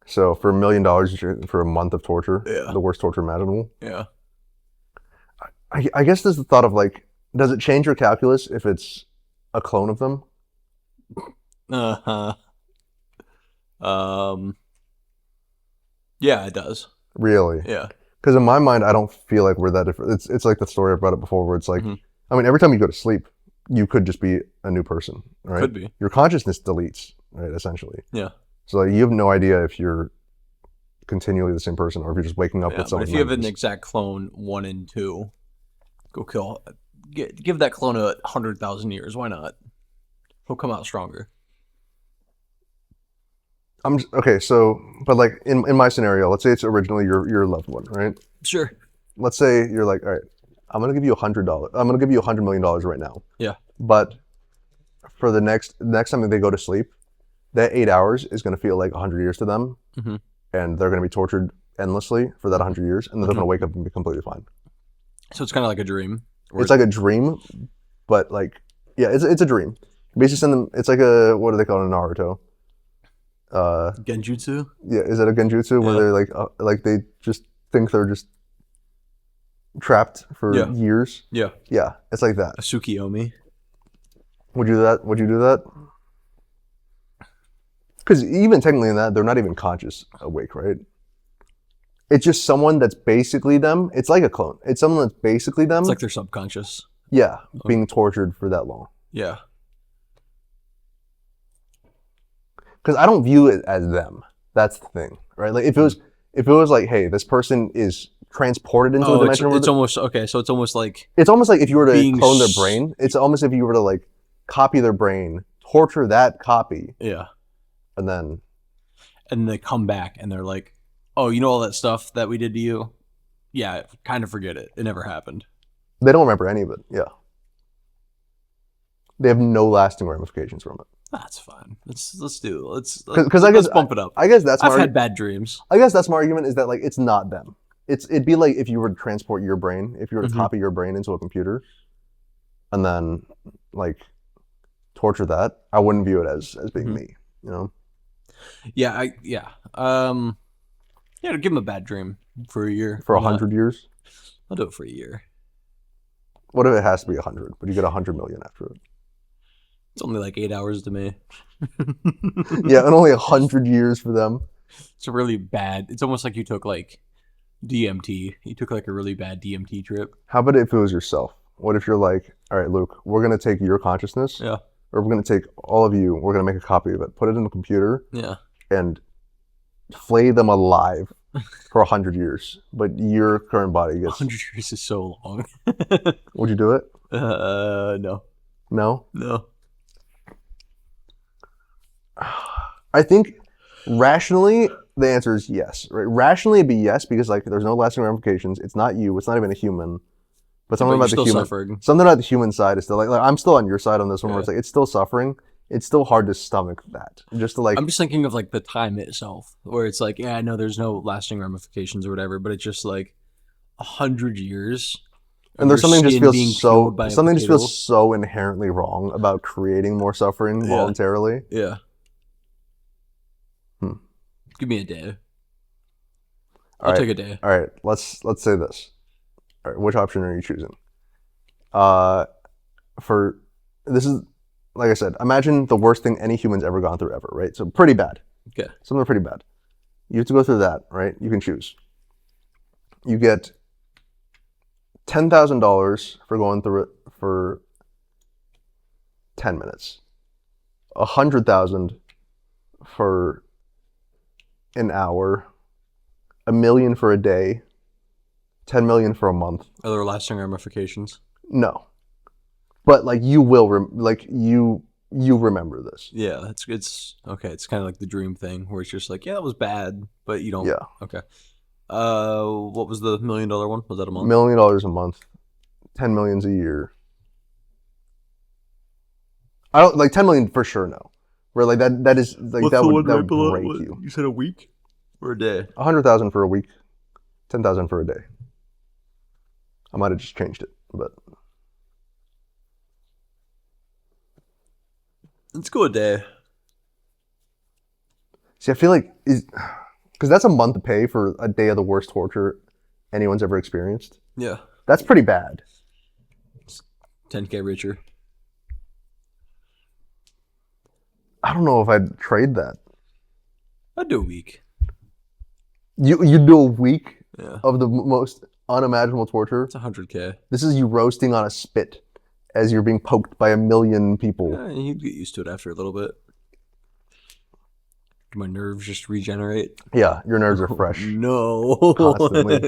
So for $1 million for a month of torture, Yeah. the worst torture imaginable. Yeah. I guess there's the thought of like, does it change your calculus if it's a clone of them? Uh-huh. Yeah, it does. Really? Yeah. Because in my mind, I don't feel like we're that different. It's like the story I brought up before, where it's like, I mean, every time you go to sleep, you could just be a new person, right? Could be. Your consciousness deletes, right? Essentially. Yeah. So like, you have no idea if you're continually the same person or if you're just waking up Yeah, with but someone. if you have an exact clone 1 and 2, go kill. Give that clone 100,000 years. Why not? He'll come out stronger. Okay. So, but like in my scenario, let's say it's originally your loved one, right? Sure. Let's say you're like, all right, I'm gonna give you $100. I'm gonna give you $100 million right now. Yeah. But for the next time that they go to sleep, that 8 hours is gonna feel like 100 years to them, Mm-hmm. and they're gonna be tortured endlessly for that 100 years, and then they're gonna wake up and be completely fine. So it's kind of like a dream. It's like a dream, but like, yeah, it's a dream. Basically, send them. It's like a, what do they call it in Naruto? Genjutsu. Yeah, is it a genjutsu where they're like they just think they're just trapped for years? Yeah. Yeah, it's like that. A Tsukiyomi. Would you do that? Would you do that? Because even technically in that, they're not even conscious awake, right? It's just someone that's basically them. It's like a clone. It's someone that's basically them. It's like they're subconscious. Yeah, being tortured for that long. Yeah. Because I don't view it as them. That's the thing, right? Like if it was like, hey, this person is transported into a dimension. It's almost okay. So it's almost like if you were to clone their brain. It's almost if you were to like copy their brain, torture that copy. Yeah. And then they come back and they're like, oh, you know all that stuff that we did to you? Yeah, kind of forget it. It never happened. They don't remember any of it. Yeah. They have no lasting ramifications from it. That's fine. Let's bump it up. I guess that's I've had bad dreams. I guess that's my argument, is that like it's not them. It'd be like if you were to transport your brain, if you were to copy your brain into a computer, and then like torture that. I wouldn't view it as being me. You know. Yeah. To give him a bad dream for a year. For 100 years. I'll do it for a year. What if it has to be 100? But you get 100 million after it. It's only like 8 hours to me. Yeah, and only 100 years for them. It's a really bad. It's almost like you took like DMT. You took like a really bad DMT trip. How about if it was yourself? What if you're like, all right, Luke, we're gonna take your consciousness. Yeah. Or we're gonna take all of you. We're gonna make a copy of it, put it in a computer. Yeah. And flay them alive for 100 years. But your current body gets 100 years is so long. Would you do it? No. No? No. I think rationally the answer is yes. Right? Rationally it'd be yes, because like there's no lasting ramifications. It's not you. It's not even a human. But something about the human. Suffering. Something about the human side is still like I'm still on your side on this one, where it's like it's still suffering. It's still hard to stomach that. Just to like. I'm just thinking of like the time itself, where it's like, yeah, I know there's no lasting ramifications or whatever, but it's just like 100 years. And there's something just feels so inherently wrong about creating more suffering voluntarily. Yeah. Give me a day. I'll take a day. All right, let's say this. All right, which option are you choosing? This is, like I said, imagine the worst thing any human's ever gone through ever, right? So pretty bad. Okay. Something pretty bad. You have to go through that, right? You can choose. You get $10,000 for going through it for 10 minutes. 100,000 for an hour. $1 million for a day. 10 million for a month. Are there lasting ramifications? No. But like you will you remember this. Yeah, it's okay. It's kind of like the dream thing where it's just like, yeah, that was bad, but you don't. Yeah. Okay. What was the $1 million one? Was that a month? $1 million a month. 10 millions a year. I don't like 10 million for sure. No. Where like that is like that would break you. You said a week or a day? 100,000 for a week. 10,000 for a day. I might have just changed it, but. Let's go a day. See, I feel like because that's a month to pay for a day of the worst torture anyone's ever experienced. Yeah. That's pretty bad. 10K richer. I don't know if I'd trade that. I'd do a week. You do a week Yeah. of the most unimaginable torture? It's 100K. This is you roasting on a spit as you're being poked by 1 million people. Yeah, you'd get used to it after a little bit. Do my nerves just regenerate? Yeah, your nerves are fresh. No. Constantly.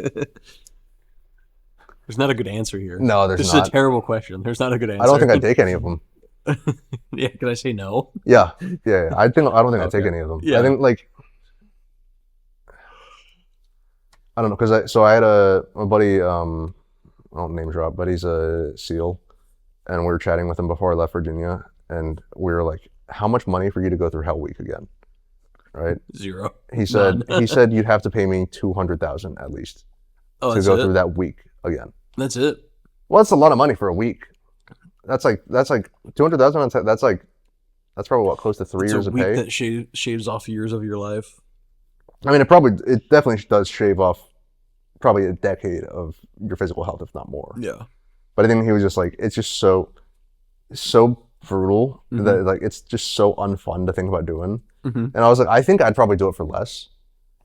There's not a good answer here. No, there's This not. is a terrible question. There's not a good answer. I don't think I'd take any of them. Yeah, can I say no? Yeah. I don't think I'd take Okay. any of them. Yeah. I think like I don't know because I had my buddy I don't name drop, but he's a SEAL, and we were chatting with him before I left Virginia, and we were like, "How much money for you to go through Hell Week again?" Right? Zero. He said None. you'd have to pay me 200,000 at least Oh, to that's go it? through that week again. That's it. Well, that's a lot of money for a week. That's like 200,000. That's probably what, close to 3 It's a years of week pay. that shaves off years of your life. I mean, it definitely does shave off probably a decade of your physical health, if not more. Yeah. But I think he was just like, it's just so brutal that like it's just so unfun to think about doing. And I was like, I think I'd probably do it for less,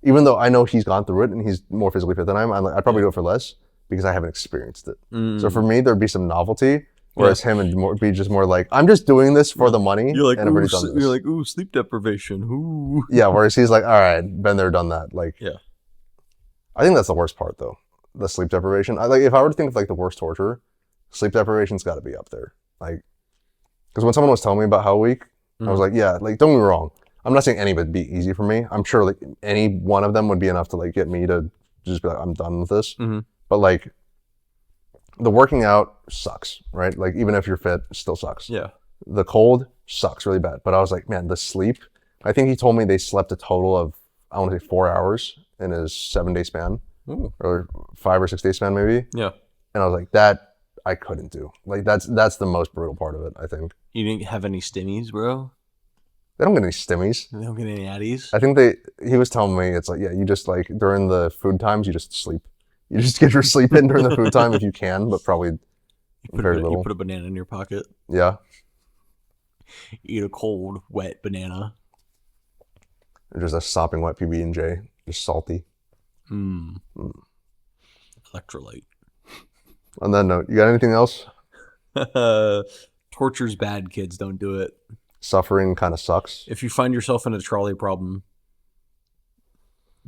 even though I know he's gone through it and he's more physically fit than I am. I'm like, I'd probably do it for less because I haven't experienced it. So for me, there'd be some novelty. Whereas him would be just more like, I'm just doing this for the money. You're like, and I've already done this. You're like, ooh, sleep deprivation. Ooh. Yeah, whereas he's like, all right, been there, done that. Like, Yeah. I think that's the worst part though, the sleep deprivation. Like, if I were to think of like the worst torture, sleep deprivation's got to be up there. Like, because when someone was telling me about Hell Week, I was like, yeah, like don't get me wrong, I'm not saying any would be easy for me. I'm sure like any one of them would be enough to like get me to just be like, I'm done with this. But like, the working out sucks, right? Like even if you're fit, it still sucks. Yeah. The cold sucks really bad. But I was like, man, the sleep. I think he told me they slept a total of, I want to say 4 hours in his 7-day span. Ooh. Or 5 or 6 day span maybe. Yeah. And I was like, that I couldn't do. Like that's the most brutal part of it, I think. You didn't have any stimmies, bro? They don't get any stimmies. They don't get any addies? I think he was telling me it's like, yeah, you just like during the food times you just sleep. You just get your sleep in during the food time if you can, but probably very little. You put a banana in your pocket. Yeah. Eat a cold, wet banana. Or just a sopping wet PB&J, just salty. Electrolyte. On that note, you got anything else? Torture's bad, kids. Don't do it. Suffering kind of sucks. If you find yourself in a trolley problem,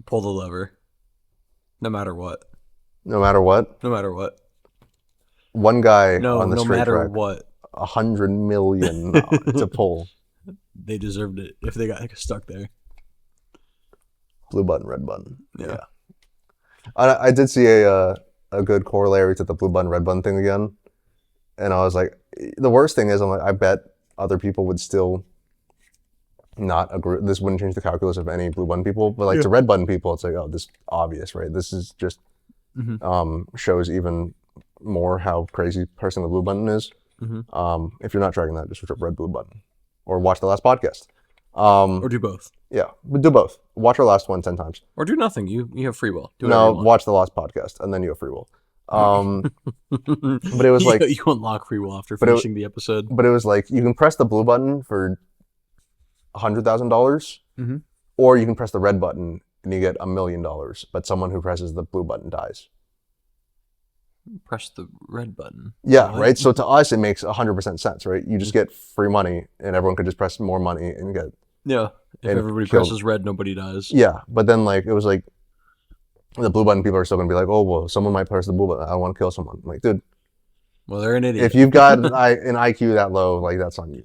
pull the lever. No matter what. No matter what. No matter what. One guy No, on the no straight matter track, what. 100 million to pull. They deserved it if they got stuck there. Blue button, red button. Yeah. I did see a good corollary to the blue button, red button thing again. And I was like, the worst thing is, I'm like, I bet other people would still not agree. This wouldn't change the calculus of any blue button people. But like to red button people, it's like, oh, this is obvious, right? This is just shows even more how crazy pressing the blue button is. If you're not tracking that, just search up red blue button or watch the last podcast. Or do both. Yeah, but do both. Watch our last one 10 times. Or do nothing. You have free will. Do No, watch the last podcast and then you have free will. But it was like you unlock free will after finishing the episode. But it was like you can press the blue button for $100,000, or you can press the red button and you get $1 million. But someone who presses the blue button dies. Press the red button. Yeah, what? Right. So to us, it makes 100% sense, right? You just get free money, and everyone could just press more money and get. Yeah. If everybody presses red, nobody dies. Yeah, but then like it was like the blue button people are still gonna be like, oh well, someone might press the blue button. I don't want to kill someone. I'm like, dude. Well, they're an idiot. If you've got an IQ that low, like that's on you.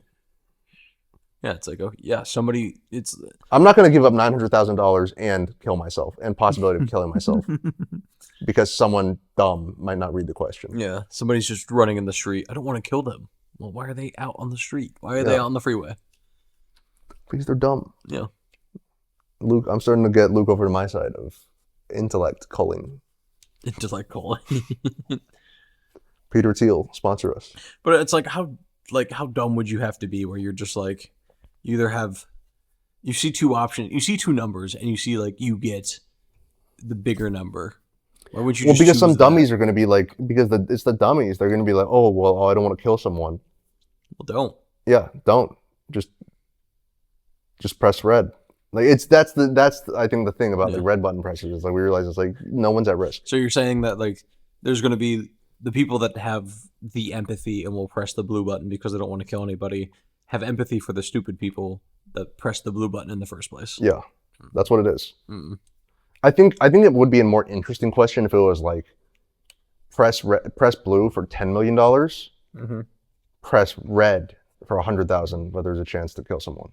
Yeah, it's like, oh yeah, somebody. It's. I'm not gonna give up $900,000 and kill myself, and possibility of killing myself, because someone dumb might not read the question. Yeah, somebody's just running in the street. I don't want to kill them. Well, why are they out on the street? Why are they out on the freeway? Because they're dumb. Yeah. Luke, I'm starting to get Luke over to my side of intellect culling. Intellect culling. Peter Thiel, sponsor us. But it's like how dumb would you have to be where you're just like, you either have, you see two options, you see two numbers, and you see like you get the bigger number. Why would you? Well, because some dummies are going to be like, because it's the dummies. They're going to be like, oh well, I don't want to kill someone. Well, don't. Yeah, don't. Just press red. Like that's I think the thing about the red button pressers is like we realize it's like no one's at risk. So you're saying that like there's going to be the people that have the empathy and will press the blue button because they don't want to kill anybody, have empathy for the stupid people that press the blue button in the first place. Yeah, that's what it is. I think it would be a more interesting question if it was like press blue for $10 million, press red for 100,000, but there's a chance to kill someone.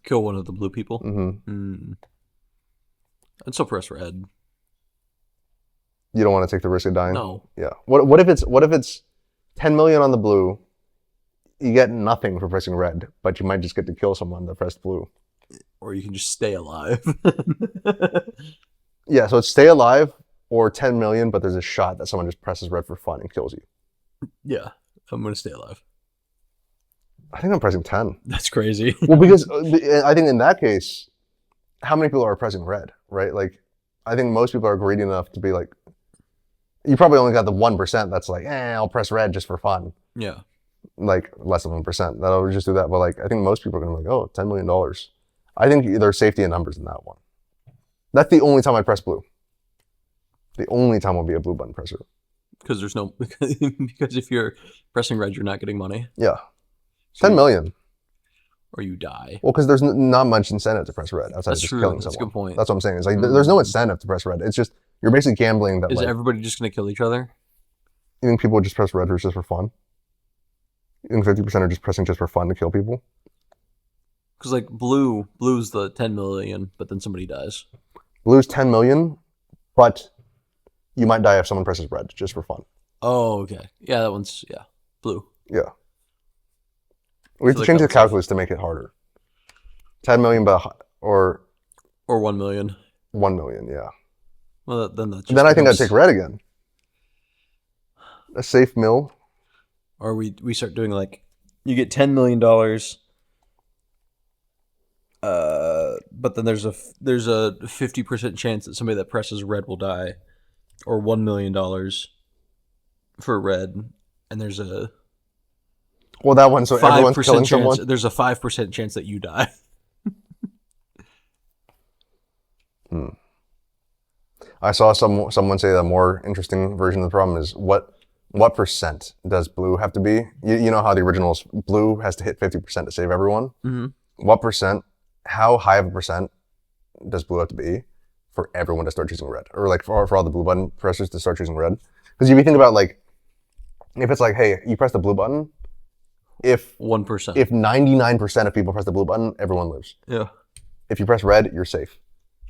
Kill one of the blue people? Mm-hmm. I'd still press red. You don't want to take the risk of dying? No. Yeah. What if it's 10 million on the blue, you get nothing for pressing red, but you might just get to kill someone that pressed blue. Or you can just stay alive. Yeah, so it's stay alive or 10 million, but there's a shot that someone just presses red for fun and kills you. Yeah, I'm going to stay alive. I think I'm pressing 10. That's crazy. Well, because I think in that case, how many people are pressing red, right? Like, I think most people are greedy enough to be like, you probably only got the 1% that's like, I'll press red just for fun. Yeah. Like, less than 1%. That'll just do that. But like, I think most people are going to be like, $10 million. I think there's safety in numbers in that one. That's the only time I press blue. The only time will be a blue button presser. Because there's no, because if you're pressing red, you're not getting money. Yeah. So 10 million. Or you die. Well, because there's not much incentive to press red outside of just killing someone. That's a good point. That's what I'm saying. It's like, there's no incentive to press red. It's just, you're basically gambling that Is like, everybody just going to kill each other? you think people would just press red just for fun? You think 50% are just pressing just for fun to kill people? Because like blue's the 10 million, but then somebody dies. Blue's 10 million, but you might die if someone presses red just for fun. Oh, okay. Yeah, that one's, blue. Yeah. We have to change the calculus to make it harder. 10 million, or 1 million. 1 million, yeah. Well, then that's Then I think I'd take red again. A safe mill. Or we start doing like, you get $10 million, but then there's a 50% chance that somebody that presses red will die, or $1 million for red, and there's a Well, that one, so everyone's killing someone. There's a 5% chance that you die. I saw someone say the more interesting version of the problem is what percent does blue have to be? You know how the original is blue has to hit 50% to save everyone? Mm-hmm. What percent, how high of a percent does blue have to be for everyone to start choosing red? Or like for all the blue button pressers to start choosing red? Because if you think about like, if it's like, hey, you press the blue button, if 1%. If 99% of people press the blue button, everyone lives. Yeah. If you press red, you're safe.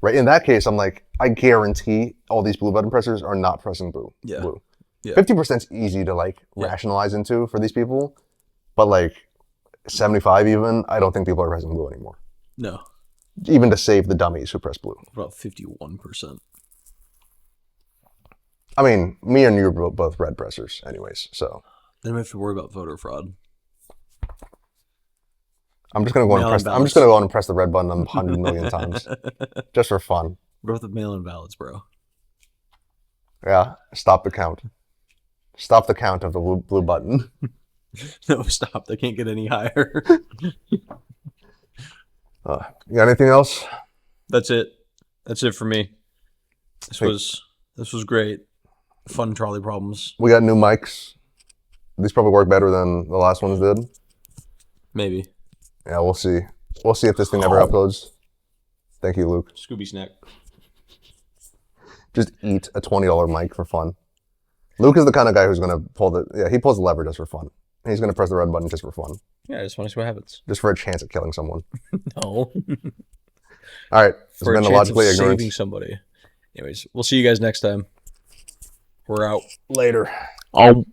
Right? In that case, I'm like, I guarantee all these blue button pressers are not pressing blue. Yeah. Blue. Yeah. 50% is easy to like rationalize into for these people, but like 75 even, I don't think people are pressing blue anymore. No. Even to save the dummies who press blue. About 51%. I mean, me and you are both red pressers anyways, so. Then we have to worry about voter fraud. I'm just gonna go on and press the red button 100 million times. Just for fun. What about the mail-in ballots, bro? Yeah, stop the count. Stop the count of the blue button. No, stop. They can't get any higher. You got anything else? That's it. That's it for me. This was great. Fun trolley problems. We got new mics. These probably work better than the last ones did. Maybe. Yeah, we'll see. We'll see if this thing ever uploads. Thank you, Luke. Scooby snack. Just eat a $20 mic for fun. Luke is the kind of guy who's going to he pulls the lever just for fun. He's going to press the red button just for fun. Yeah, I just want to see what happens. Just for a chance at killing someone. No. All right. It's been Illogically Ignorant. Saving somebody. Anyways, we'll see you guys next time. We're out. Later. Oh.